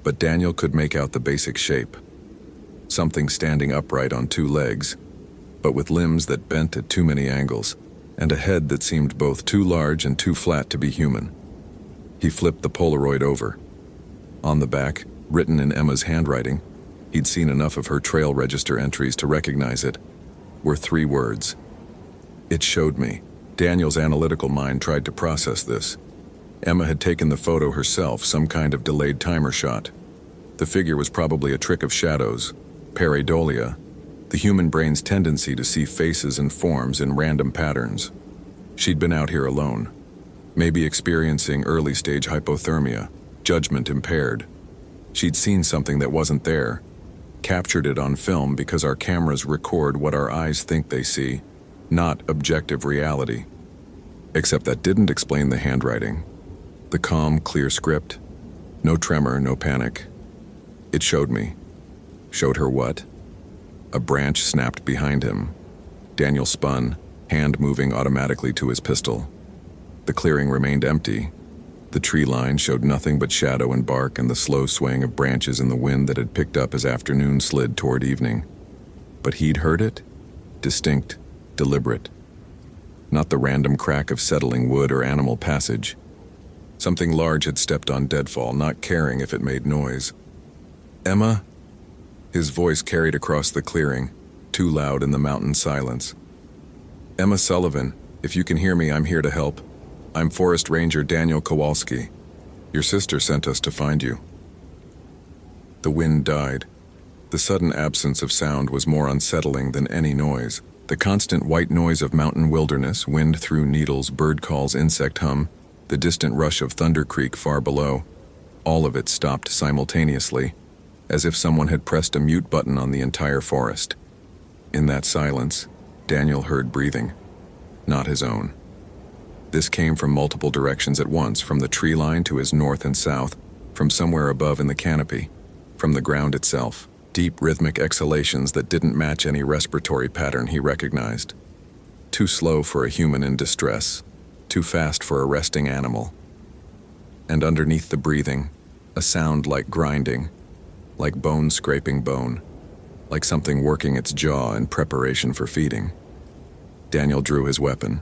but Daniel could make out the basic shape. Something standing upright on 2 legs, but with limbs that bent at too many angles, and a head that seemed both too large and too flat to be human. He flipped the Polaroid over. On the back, written in Emma's handwriting, he'd seen enough of her trail register entries to recognize it, were 3 words. "It showed me." Daniel's analytical mind tried to process this. Emma had taken the photo herself, some kind of delayed timer shot. The figure was probably a trick of shadows, pareidolia, the human brain's tendency to see faces and forms in random patterns. She'd been out here alone, maybe experiencing early-stage hypothermia, judgment impaired. She'd seen something that wasn't there, captured it on film because our cameras record what our eyes think they see, not objective reality. Except that didn't explain the handwriting. The calm, clear script. No tremor, no panic. It showed me. Showed her what? A branch snapped behind him. Daniel spun, hand moving automatically to his pistol. The clearing remained empty. The tree line showed nothing but shadow and bark and the slow swaying of branches in the wind that had picked up as afternoon slid toward evening. But he'd heard it? Distinct, deliberate. Not the random crack of settling wood or animal passage. Something large had stepped on deadfall, not caring if it made noise. "Emma?" His voice carried across the clearing, too loud in the mountain silence. "Emma Sullivan, if you can hear me, I'm here to help. I'm Forest Ranger Daniel Kowalski. Your sister sent us to find you." The wind died. The sudden absence of sound was more unsettling than any noise. The constant white noise of mountain wilderness, wind through needles, bird calls, insect hum, the distant rush of Thunder Creek far below, all of it stopped simultaneously, as if someone had pressed a mute button on the entire forest. In that silence, Daniel heard breathing, not his own. This came from multiple directions at once, from the tree line to his north and south, from somewhere above in the canopy, from the ground itself. Deep rhythmic exhalations that didn't match any respiratory pattern he recognized. Too slow for a human in distress, too fast for a resting animal. And underneath the breathing, a sound like grinding, like bone scraping bone, like something working its jaw in preparation for feeding. Daniel drew his weapon.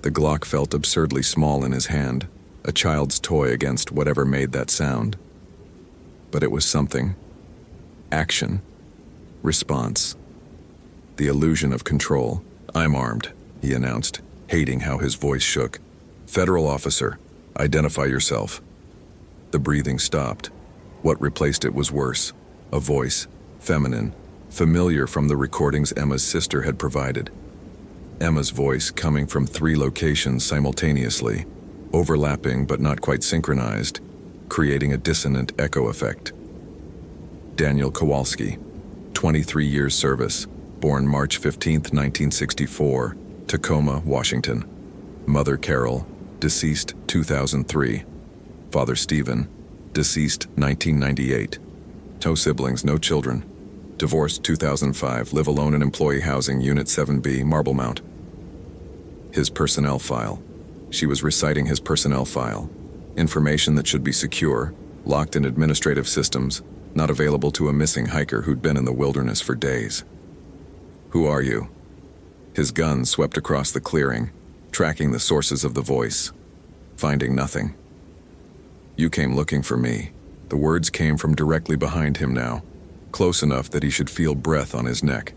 The Glock felt absurdly small in his hand, a child's toy against whatever made that sound. But it was something. Action. Response. The illusion of control. "I'm armed," he announced, hating how his voice shook. "Federal officer, identify yourself." The breathing stopped. What replaced it was worse. A voice, feminine, familiar from the recordings Emma's sister had provided. Emma's voice coming from 3 locations simultaneously, overlapping but not quite synchronized, creating a dissonant echo effect. Daniel Kowalski, 23 years service, born March 15, 1964, Tacoma, Washington. Mother Carol, deceased 2003. Father Stephen, deceased 1998. No siblings, no children. Divorced 2005, live alone in employee housing, Unit 7B, Marble Mount. His personnel file. She was reciting his personnel file. Information that should be secure, locked in administrative systems, not available to a missing hiker who'd been in the wilderness for days. "Who are you?" His gun swept across the clearing, tracking the sources of the voice, finding nothing. "You came looking for me." The words came from directly behind him now, close enough that he should feel breath on his neck.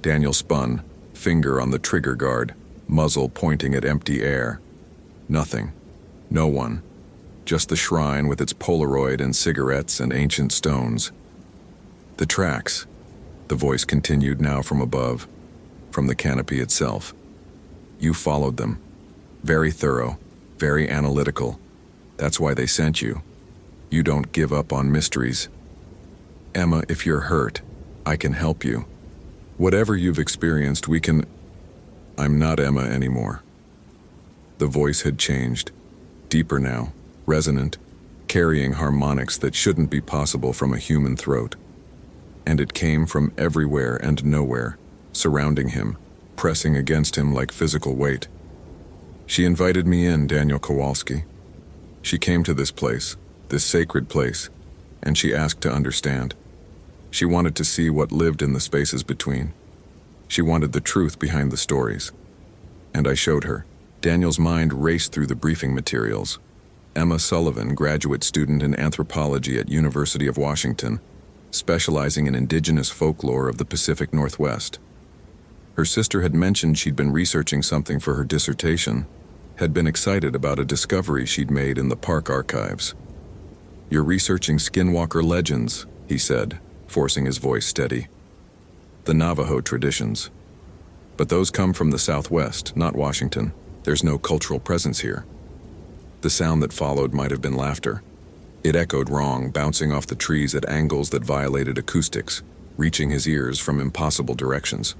Daniel spun, finger on the trigger guard, muzzle pointing at empty air. Nothing. No one. Just the shrine with its Polaroid and cigarettes and ancient stones. "The tracks," the voice continued now from above, from the canopy itself. "You followed them. Very thorough, very analytical. That's why they sent you. You don't give up on mysteries. Emma, if you're hurt, I can help you. Whatever you've experienced, we can..." "I'm not Emma anymore." The voice had changed. Deeper now, resonant, carrying harmonics that shouldn't be possible from a human throat. And it came from everywhere and nowhere, surrounding him, pressing against him like physical weight. "She invited me in, Daniel Kowalski. She came to this place, this sacred place, and she asked to understand. She wanted to see what lived in the spaces between. She wanted the truth behind the stories. And I showed her." Daniel's mind raced through the briefing materials. Emma Sullivan, graduate student in anthropology at University of Washington, specializing in indigenous folklore of the Pacific Northwest. Her sister had mentioned she'd been researching something for her dissertation, had been excited about a discovery she'd made in the park archives. "You're researching skinwalker legends," he said, forcing his voice steady. "The Navajo traditions. But those come from the Southwest, not Washington. There's no cultural presence here." The sound that followed might have been laughter. It echoed wrong, bouncing off the trees at angles that violated acoustics, reaching his ears from impossible directions.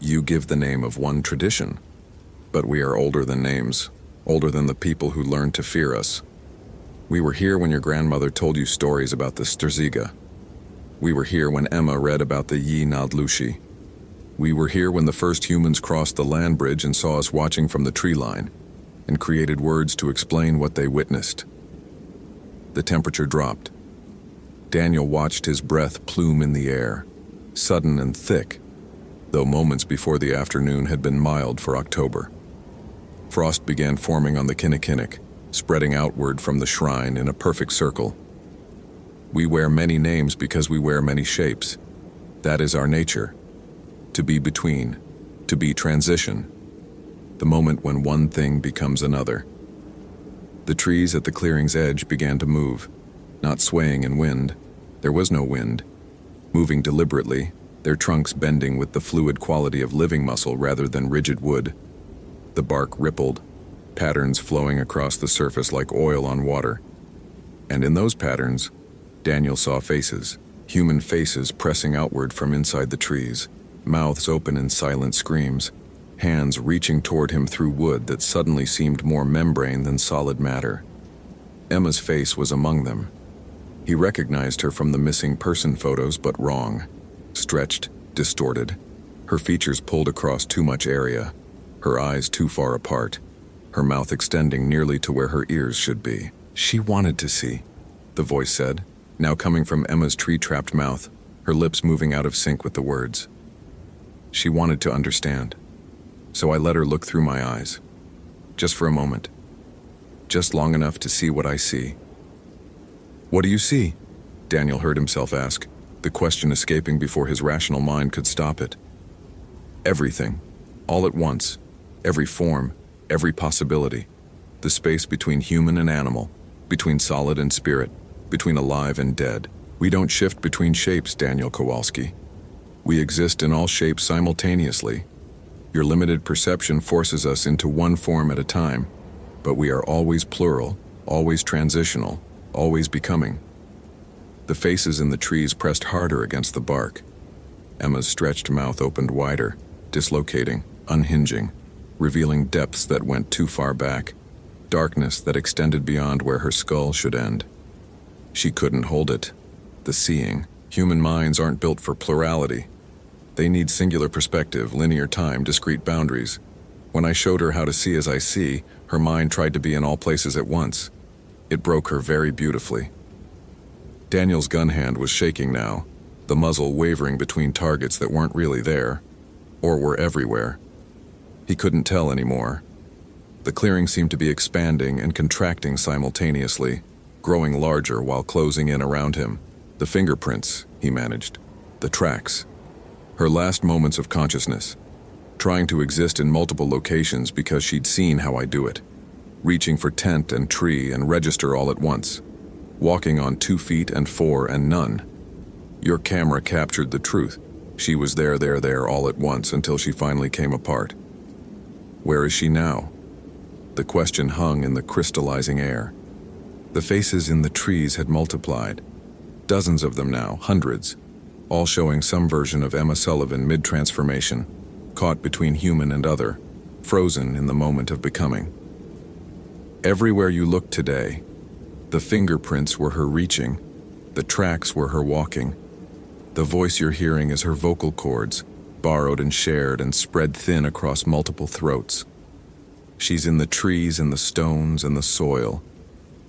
"You give the name of one tradition. But we are older than names, older than the people who learned to fear us. We were here when your grandmother told you stories about the Sturziga. We were here when Emma read about the Yi Nadlushi. We were here when the first humans crossed the land bridge and saw us watching from the tree line, and created words to explain what they witnessed." The temperature dropped. Daniel watched his breath plume in the air, sudden and thick, though moments before the afternoon had been mild for October. Frost began forming on the Kinnickinnic, spreading outward from the shrine in a perfect circle. "We wear many names because we wear many shapes. That is our nature. To be between, to be transition. The moment when one thing becomes another." The trees at the clearing's edge began to move, not swaying in wind. There was no wind. Moving deliberately, their trunks bending with the fluid quality of living muscle rather than rigid wood. The bark rippled, patterns flowing across the surface like oil on water. And in those patterns, Daniel saw faces, human faces pressing outward from inside the trees, mouths open in silent screams, hands reaching toward him through wood that suddenly seemed more membrane than solid matter. Emma's face was among them. He recognized her from the missing person photos, but wrong. Stretched, distorted, her features pulled across too much area, her eyes too far apart, her mouth extending nearly to where her ears should be. She wanted to see, the voice said, now coming from Emma's tree-trapped mouth, her lips moving out of sync with the words. She wanted to understand. So I let her look through my eyes. Just for a moment. Just long enough to see what I see. What do you see? Daniel heard himself ask, the question escaping before his rational mind could stop it. Everything. All at once. Every form. Every possibility. The space between human and animal. Between solid and spirit. Between alive and dead. We don't shift between shapes, Daniel Kowalski. We exist in all shapes simultaneously. Your limited perception forces us into one form at a time, but we are always plural, always transitional, always becoming. The faces in the trees pressed harder against the bark. Emma's stretched mouth opened wider, dislocating, unhinging, revealing depths that went too far back, darkness that extended beyond where her skull should end. She couldn't hold it. The seeing. Human minds aren't built for plurality. They need singular perspective, linear time, discrete boundaries. When I showed her how to see as I see, her mind tried to be in all places at once. It broke her very beautifully. Daniel's gun hand was shaking now, the muzzle wavering between targets that weren't really there, or were everywhere. He couldn't tell anymore. The clearing seemed to be expanding and contracting simultaneously, growing larger while closing in around him. The fingerprints, he managed. The tracks. Her last moments of consciousness. Trying to exist in multiple locations because she'd seen how I do it. Reaching for tent and tree and register all at once. Walking on 2 feet and 4 and none. Your camera captured the truth. She was there all at once until she finally came apart. Where is she now? The question hung in the crystallizing air. The faces in the trees had multiplied. Dozens of them now, hundreds. All showing some version of Emma Sullivan mid-transformation, caught between human and other, frozen in the moment of becoming. Everywhere you looked today, the fingerprints were her reaching, the tracks were her walking. The voice you're hearing is her vocal cords, borrowed and shared and spread thin across multiple throats. She's in the trees and the stones and the soil.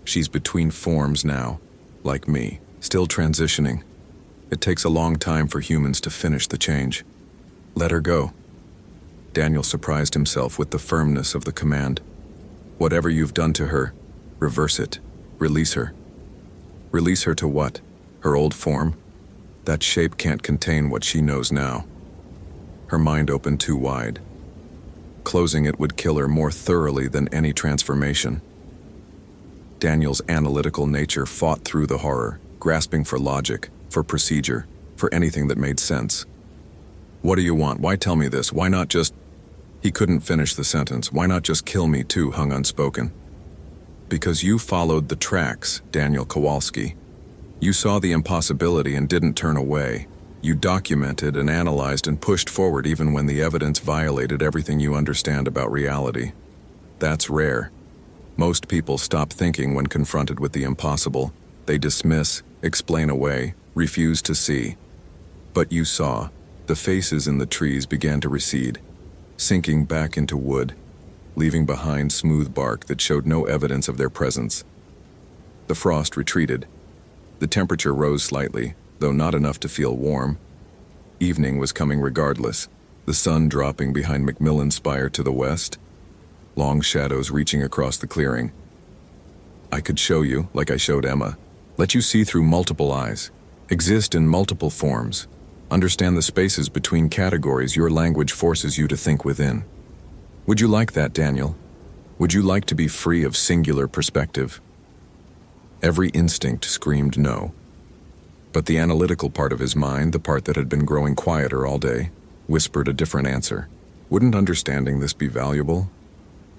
She's between forms now, like me, still transitioning. It takes a long time for humans to finish the change. Let her go. Daniel surprised himself with the firmness of the command. Whatever you've done to her, reverse it. Release her. Release her to what? Her old form? That shape can't contain what she knows now. Her mind opened too wide. Closing it would kill her more thoroughly than any transformation. Daniel's analytical nature fought through the horror, grasping for logic, for procedure, for anything that made sense. What do you want? Why tell me this? Why not just... He couldn't finish the sentence. Why not just kill me too, hung unspoken. Because you followed the tracks, Daniel Kowalski. You saw the impossibility and didn't turn away. You documented and analyzed and pushed forward even when the evidence violated everything you understand about reality. That's rare. Most people stop thinking when confronted with the impossible. They dismiss, explain away, refuse to see. But you saw. The faces in the trees began to recede, sinking back into wood, leaving behind smooth bark that showed no evidence of their presence. The frost retreated. The temperature rose slightly, though not enough to feel warm. Evening was coming regardless, the sun dropping behind McMillan's spire to the west, long shadows reaching across the clearing. I could show you, like I showed Emma, let you see through multiple eyes, exist in multiple forms, understand the spaces between categories your language forces you to think within. Would you like that, Daniel? Would you like to be free of singular perspective? Every instinct screamed no. But the analytical part of his mind, the part that had been growing quieter all day, whispered a different answer. Wouldn't understanding this be valuable?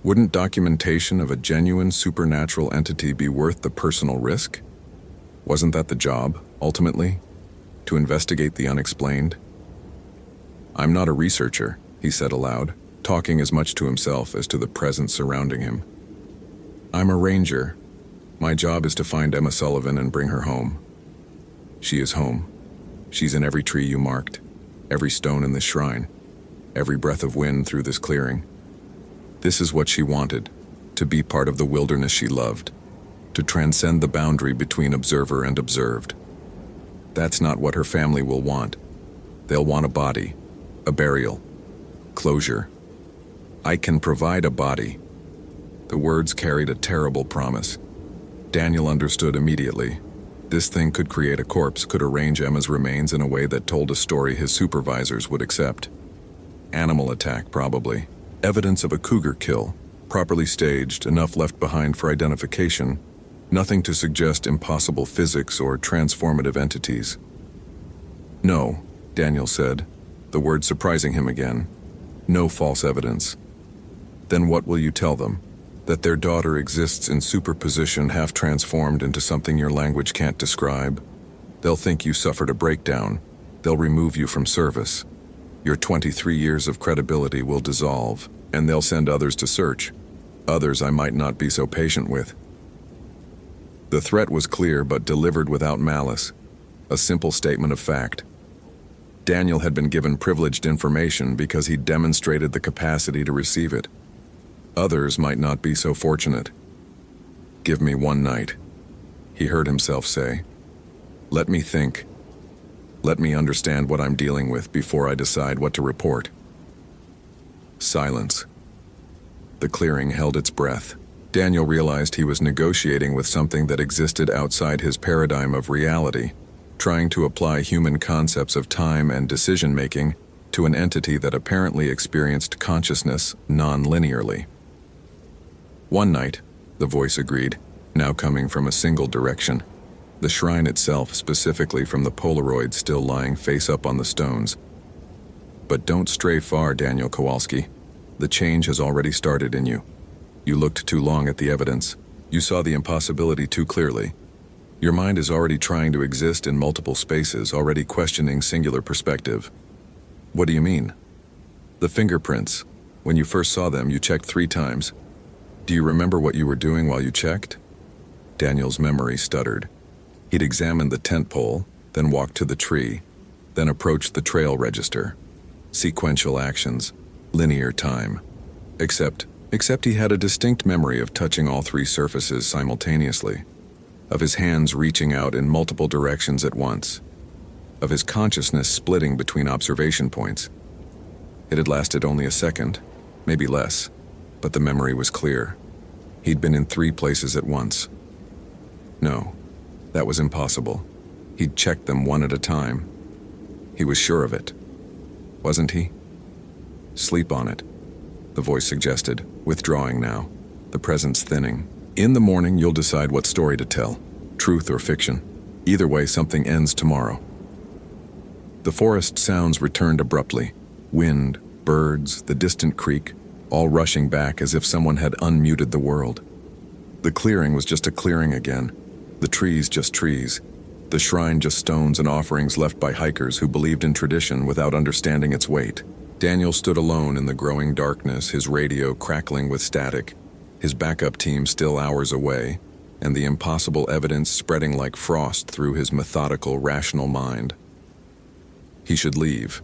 Wouldn't documentation of a genuine supernatural entity be worth the personal risk? Wasn't that the job, ultimately? To investigate the unexplained? I'm not a researcher, he said aloud, talking as much to himself as to the presence surrounding him. I'm a ranger, My job is to find Emma Sullivan and bring her home. She is home. She's in every tree you marked, every stone in this shrine, every breath of wind through this clearing. This is what she wanted, to be part of the wilderness she loved, to transcend the boundary between observer and observed. That's not what her family will want. They'll want a body, a burial, closure. I can provide a body. The words carried a terrible promise. Daniel understood immediately. This thing could create a corpse, could arrange Emma's remains in a way that told a story his supervisors would accept. Animal attack, probably. Evidence of a cougar kill, properly staged, enough left behind for identification, nothing to suggest impossible physics or transformative entities. No, Daniel said, the word surprising him again. No false evidence. Then what will you tell them? That their daughter exists in superposition, half transformed into something your language can't describe? They'll think you suffered a breakdown. They'll remove you from service. Your 23 years of credibility will dissolve, and they'll send others to search. Others I might not be so patient with. The threat was clear but delivered without malice. A simple statement of fact. Daniel had been given privileged information because he demonstrated the capacity to receive it. Others might not be so fortunate. Give me one night, he heard himself say. Let me think. Let me understand what I'm dealing with before I decide what to report. Silence. The clearing held its breath. Daniel realized he was negotiating with something that existed outside his paradigm of reality, trying to apply human concepts of time and decision-making to an entity that apparently experienced consciousness non-linearly. One night, the voice agreed, now coming from a single direction. The shrine itself, specifically from the Polaroid still lying face up on the stones. But don't stray far, Daniel Kowalski. The change has already started in you. You looked too long at the evidence. You saw the impossibility too clearly. Your mind is already trying to exist in multiple spaces, already questioning singular perspective. What do you mean? The fingerprints. When you first saw them, you checked 3 times. Do you remember what you were doing while you checked? Daniel's memory stuttered. He'd examined the tent pole, then walked to the tree, then approached the trail register. Sequential actions, linear time. Except he had a distinct memory of touching all 3 surfaces simultaneously, of his hands reaching out in multiple directions at once, of his consciousness splitting between observation points. It had lasted only a second, maybe less, but the memory was clear. He'd been in 3 places at once. No, that was impossible. He'd checked them one at a time. He was sure of it. Wasn't he? Sleep on it, the voice suggested, withdrawing now, the presence thinning. In the morning, you'll decide what story to tell, truth or fiction. Either way, something ends tomorrow. The forest sounds returned abruptly. Wind, birds, the distant creek, all rushing back as if someone had unmuted the world. The clearing was just a clearing again. The trees just trees. The shrine just stones and offerings left by hikers who believed in tradition without understanding its weight. Daniel stood alone in the growing darkness, his radio crackling with static, his backup team still hours away, and the impossible evidence spreading like frost through his methodical, rational mind. He should leave.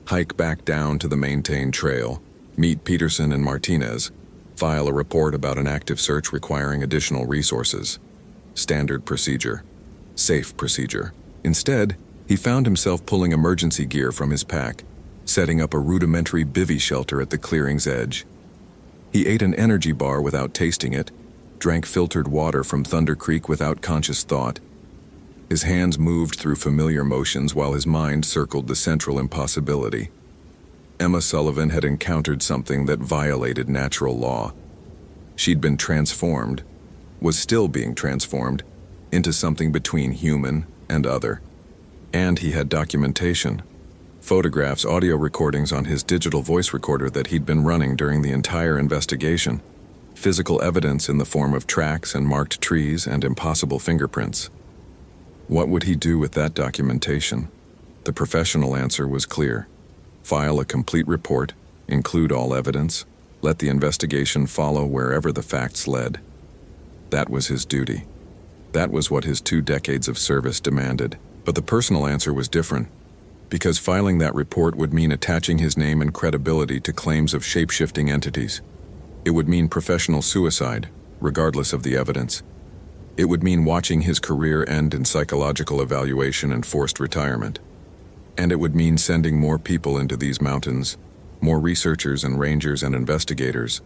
Hike back down to the maintained trail, meet Peterson and Martinez, file a report about an active search requiring additional resources. Standard procedure. Safe procedure. Instead, he found himself pulling emergency gear from his pack, setting up a rudimentary bivvy shelter at the clearing's edge. He ate an energy bar without tasting it, drank filtered water from Thunder Creek without conscious thought. His hands moved through familiar motions while his mind circled the central impossibility. Emma Sullivan had encountered something that violated natural law. She'd been transformed, was still being transformed, into something between human and other. And he had documentation. Photographs, audio recordings on his digital voice recorder that he'd been running during the entire investigation. Physical evidence in the form of tracks and marked trees and impossible fingerprints. What would he do with that documentation? The professional answer was clear. File a complete report, include all evidence, let the investigation follow wherever the facts led. That was his duty. That was what his 2 decades of service demanded. But the personal answer was different, because filing that report would mean attaching his name and credibility to claims of shape-shifting entities. It would mean professional suicide, regardless of the evidence. It would mean watching his career end in psychological evaluation and forced retirement. And it would mean sending more people into these mountains, more researchers and rangers and investigators,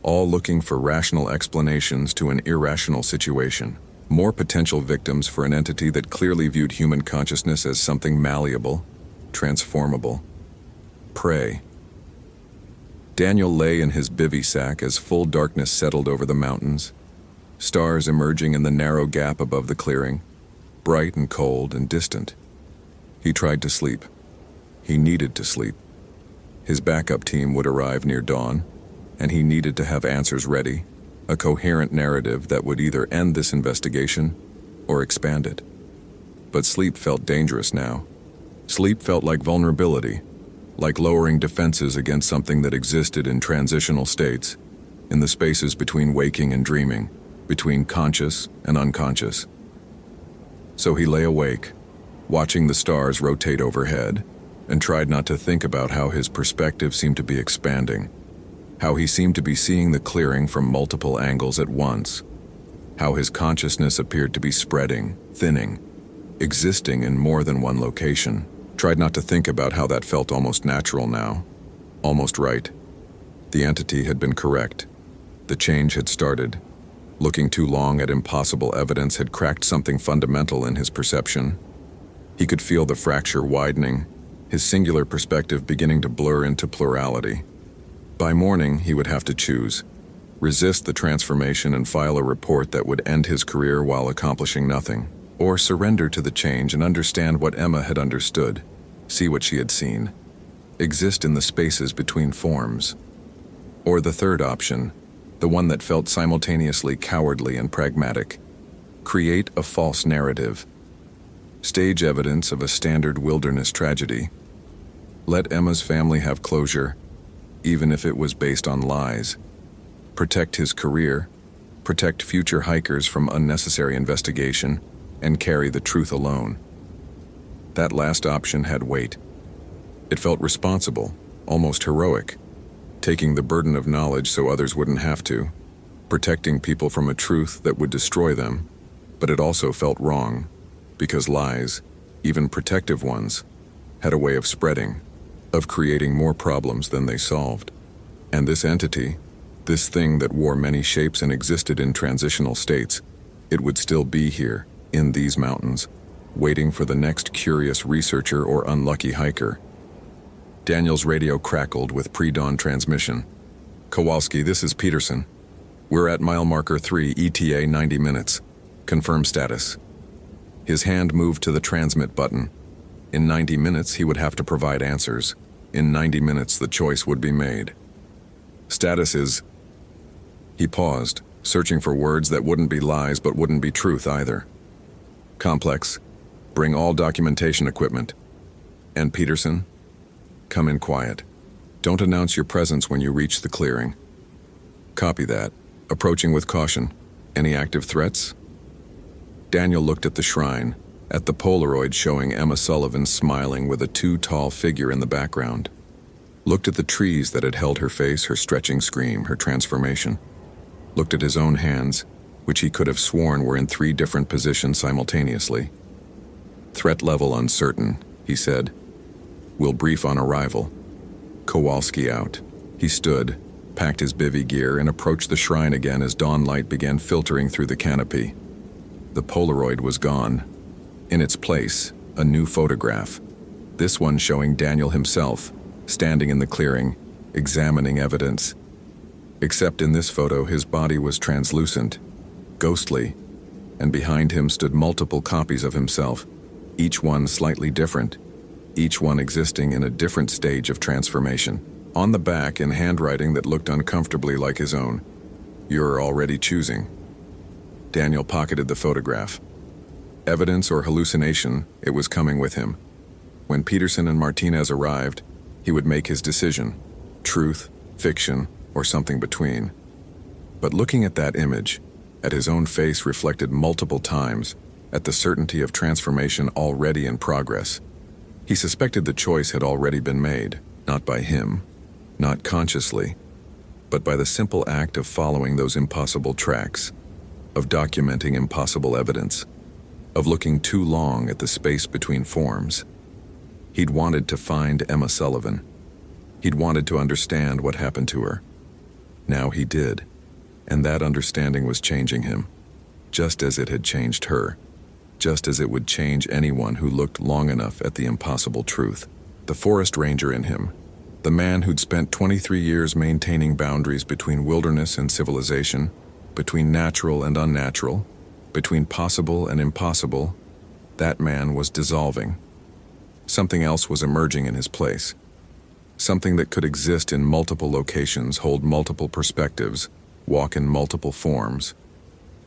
all looking for rational explanations to an irrational situation. More potential victims for an entity that clearly viewed human consciousness as something malleable, transformable. Prey. Daniel lay in his bivy sack as full darkness settled over the mountains, stars emerging in the narrow gap above the clearing, bright and cold and distant. He tried to sleep. He needed to sleep. His backup team would arrive near dawn, and he needed to have answers ready, a coherent narrative that would either end this investigation or expand it. But sleep felt dangerous now. Sleep felt like vulnerability, like lowering defenses against something that existed in transitional states, in the spaces between waking and dreaming, between conscious and unconscious. So he lay awake, watching the stars rotate overhead, and tried not to think about how his perspective seemed to be expanding, how he seemed to be seeing the clearing from multiple angles at once, how his consciousness appeared to be spreading, thinning, existing in more than one location. Tried not to think about how that felt almost natural now, almost right. The entity had been correct. The change had started. Looking too long at impossible evidence had cracked something fundamental in his perception. He could feel the fracture widening, his singular perspective beginning to blur into plurality. By morning, he would have to choose: resist the transformation and file a report that would end his career while accomplishing nothing, or surrender to the change and understand what Emma had understood, see what she had seen, exist in the spaces between forms. Or the third option, the one that felt simultaneously cowardly and pragmatic: create a false narrative, stage evidence of a standard wilderness tragedy. Let Emma's family have closure, even if it was based on lies. Protect his career, protect future hikers from unnecessary investigation, and carry the truth alone. That last option had weight. It felt responsible, almost heroic, taking the burden of knowledge so others wouldn't have to, protecting people from a truth that would destroy them. But it also felt wrong, because lies, even protective ones, had a way of spreading, of creating more problems than they solved. And this entity, this thing that wore many shapes and existed in transitional states, it would still be here, in these mountains, waiting for the next curious researcher or unlucky hiker. Daniel's radio crackled with pre-dawn transmission. "Kowalski, this is Peterson. We're at mile marker 3, ETA 90 minutes. Confirm status." His hand moved to the transmit button. In 90 minutes, he would have to provide answers. In 90 minutes, the choice would be made. Status is... He paused, searching for words that wouldn't be lies but wouldn't be truth either. Complex. Bring all documentation equipment. And Peterson? Come in quiet. Don't announce your presence when you reach the clearing. Copy that. Approaching with caution. Any active threats? Daniel looked at the shrine, at the Polaroid showing Emma Sullivan smiling with a too-tall figure in the background. Looked at the trees that had held her face, her stretching scream, her transformation. Looked at his own hands, which he could have sworn were in 3 different positions simultaneously. "Threat level uncertain," he said. "We'll brief on arrival." Kowalski out. He stood, packed his bivy gear, and approached the shrine again as dawn light began filtering through the canopy. The Polaroid was gone. In its place, a new photograph. This one showing Daniel himself, standing in the clearing, examining evidence. Except in this photo, his body was translucent, ghostly, and behind him stood multiple copies of himself, each one slightly different, each one existing in a different stage of transformation. On the back, in handwriting that looked uncomfortably like his own, "You're already choosing." Daniel pocketed the photograph. Evidence or hallucination, it was coming with him. When Peterson and Martinez arrived, he would make his decision: truth, fiction, or something between. But looking at that image, at his own face reflected multiple times, at the certainty of transformation already in progress. He suspected the choice had already been made, not by him, not consciously, but by the simple act of following those impossible tracks, of documenting impossible evidence, of looking too long at the space between forms. He'd wanted to find Emma Sullivan. He'd wanted to understand what happened to her. Now he did, and that understanding was changing him, just as it had changed her, just as it would change anyone who looked long enough at the impossible truth. The forest ranger in him, the man who'd spent 23 years maintaining boundaries between wilderness and civilization, between natural and unnatural, between possible and impossible, that man was dissolving. Something else was emerging in his place. Something that could exist in multiple locations, hold multiple perspectives, walk in multiple forms.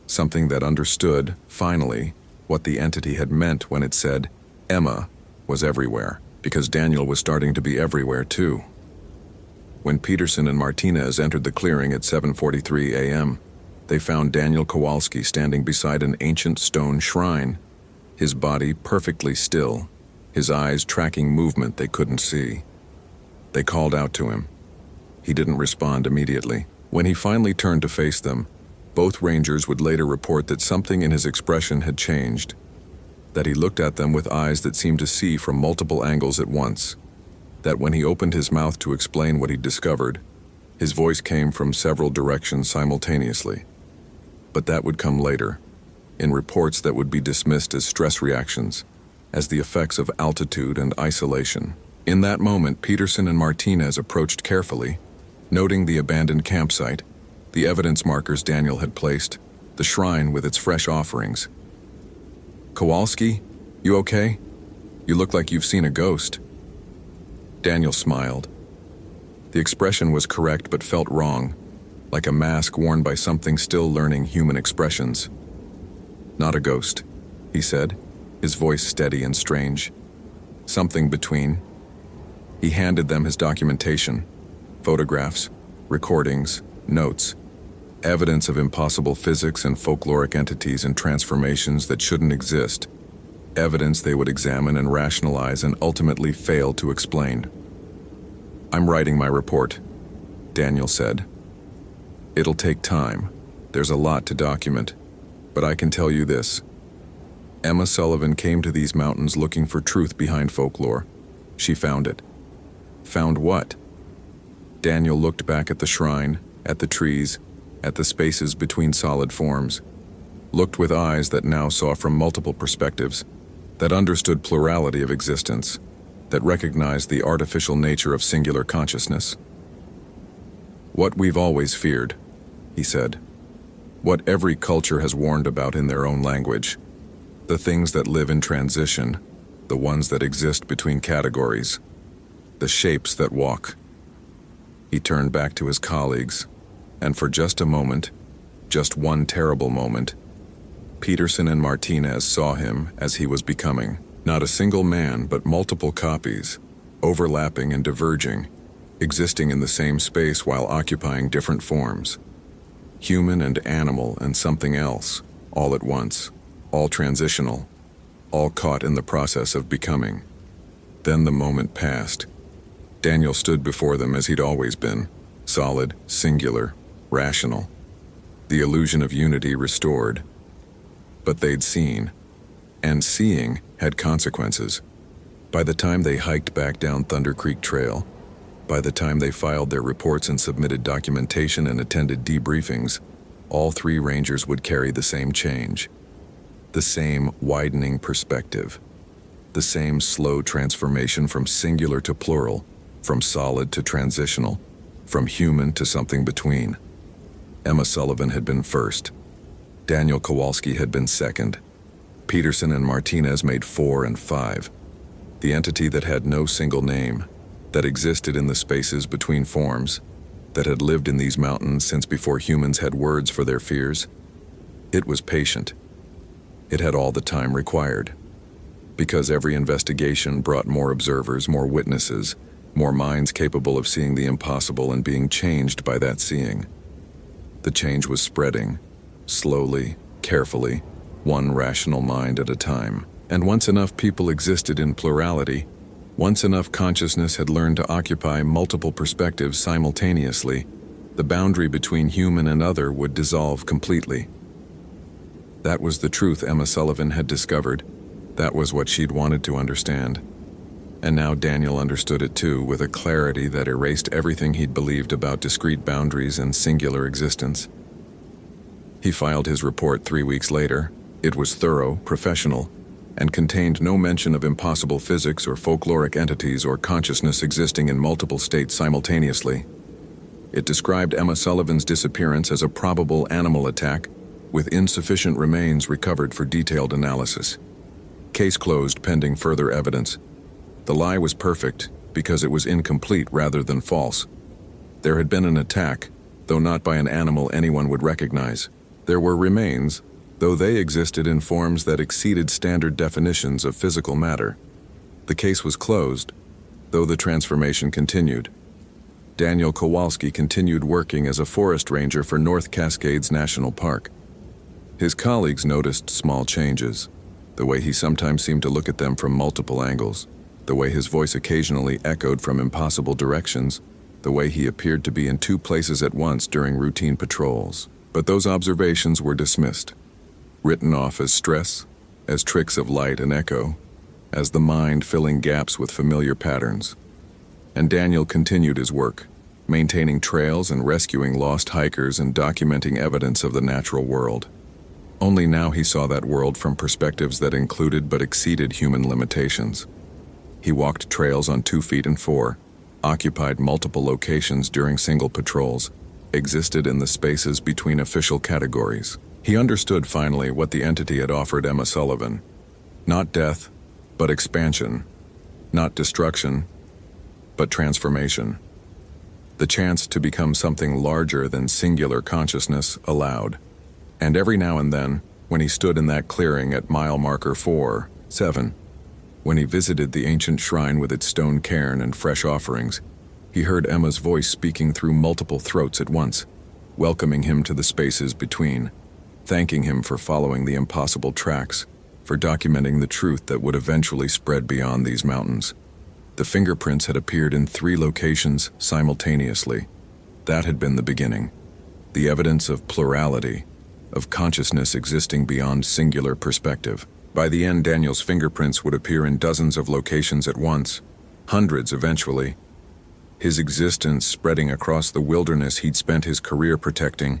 Something that understood, finally, what the entity had meant when it said, Emma was everywhere, because Daniel was starting to be everywhere too. When Peterson and Martinez entered the clearing at 7:43 a.m., they found Daniel Kowalski standing beside an ancient stone shrine, his body perfectly still, his eyes tracking movement they couldn't see. They called out to him. He didn't respond immediately. When he finally turned to face them, both rangers would later report that something in his expression had changed, that he looked at them with eyes that seemed to see from multiple angles at once, that when he opened his mouth to explain what he'd discovered, his voice came from several directions simultaneously. But that would come later, in reports that would be dismissed as stress reactions, as the effects of altitude and isolation. In that moment, Peterson and Martinez approached carefully, noting the abandoned campsite, the evidence markers Daniel had placed, the shrine with its fresh offerings. Kowalski, you okay? You look like you've seen a ghost. Daniel smiled. The expression was correct but felt wrong, like a mask worn by something still learning human expressions. Not a ghost, he said, his voice steady and strange. Something between. He handed them his documentation, photographs, recordings, notes, evidence of impossible physics and folkloric entities and transformations that shouldn't exist, evidence they would examine and rationalize and ultimately fail to explain. I'm writing my report, Daniel said. It'll take time. There's a lot to document, but I can tell you this. Emma Sullivan came to these mountains looking for truth behind folklore. She found it. Found what? Daniel looked back at the shrine, at the trees, at the spaces between solid forms, looked with eyes that now saw from multiple perspectives, that understood plurality of existence, that recognized the artificial nature of singular consciousness. What we've always feared, he said. What every culture has warned about in their own language. The things that live in transition, the ones that exist between categories, the shapes that walk. He turned back to his colleagues, and for just a moment, just one terrible moment, Peterson and Martinez saw him as he was becoming. Not a single man, but multiple copies, overlapping and diverging, existing in the same space while occupying different forms. Human and animal and something else, all at once, all transitional, all caught in the process of becoming. Then the moment passed. Daniel stood before them as he'd always been, solid, singular, rational. The illusion of unity restored. But they'd seen, and seeing had consequences. By the time they hiked back down Thunder Creek Trail, by the time they filed their reports and submitted documentation and attended debriefings, all three rangers would carry the same change, the same widening perspective, the same slow transformation from singular to plural, from solid to transitional, from human to something between. Emma Sullivan had been first. Daniel Kowalski had been second. Peterson and Martinez made 4 and 5. The entity that had no single name, that existed in the spaces between forms, that had lived in these mountains since before humans had words for their fears. It was patient. It had all the time required. Because every investigation brought more observers, more witnesses, more minds capable of seeing the impossible and being changed by that seeing. The change was spreading, slowly, carefully, one rational mind at a time. And once enough people existed in plurality, once enough consciousness had learned to occupy multiple perspectives simultaneously, the boundary between human and other would dissolve completely. That was the truth Emma Sullivan had discovered. That was what she'd wanted to understand. And now Daniel understood it too, with a clarity that erased everything he'd believed about discrete boundaries and singular existence. He filed his report 3 weeks later. It was thorough, professional, and contained no mention of impossible physics or folkloric entities or consciousness existing in multiple states simultaneously. It described Emma Sullivan's disappearance as a probable animal attack, with insufficient remains recovered for detailed analysis. Case closed pending further evidence. The lie was perfect because it was incomplete rather than false. There had been an attack, though not by an animal anyone would recognize. There were remains, though they existed in forms that exceeded standard definitions of physical matter. The case was closed, though the transformation continued. Daniel Kowalski continued working as a forest ranger for North Cascades National Park. His colleagues noticed small changes, the way he sometimes seemed to look at them from multiple angles, the way his voice occasionally echoed from impossible directions, the way he appeared to be in 2 places at once during routine patrols. But those observations were dismissed, written off as stress, as tricks of light and echo, as the mind filling gaps with familiar patterns. And Daniel continued his work, maintaining trails and rescuing lost hikers and documenting evidence of the natural world. Only now he saw that world from perspectives that included but exceeded human limitations. He walked trails on 2 feet and 4, occupied multiple locations during single patrols, existed in the spaces between official categories. He understood finally what the entity had offered Emma Sullivan. Not death, but expansion. Not destruction, but transformation. The chance to become something larger than singular consciousness allowed. And every now and then, when he stood in that clearing at mile marker 4-7, when he visited the ancient shrine with its stone cairn and fresh offerings, he heard Emma's voice speaking through multiple throats at once, welcoming him to the spaces between, thanking him for following the impossible tracks, for documenting the truth that would eventually spread beyond these mountains. The fingerprints had appeared in 3 locations simultaneously. That had been the beginning. The evidence of plurality, of consciousness existing beyond singular perspective. By the end, Daniel's fingerprints would appear in dozens of locations at once, hundreds eventually. His existence spreading across the wilderness he'd spent his career protecting,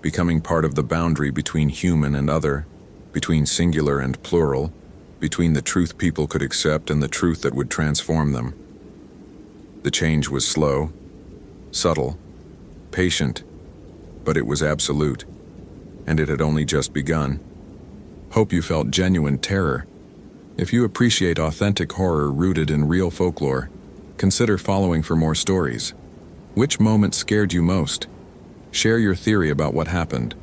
becoming part of the boundary between human and other, between singular and plural, between the truth people could accept and the truth that would transform them. The change was slow, subtle, patient, but it was absolute, and it had only just begun. Hope you felt genuine terror. If you appreciate authentic horror rooted in real folklore, consider following for more stories. Which moment scared you most? Share your theory about what happened.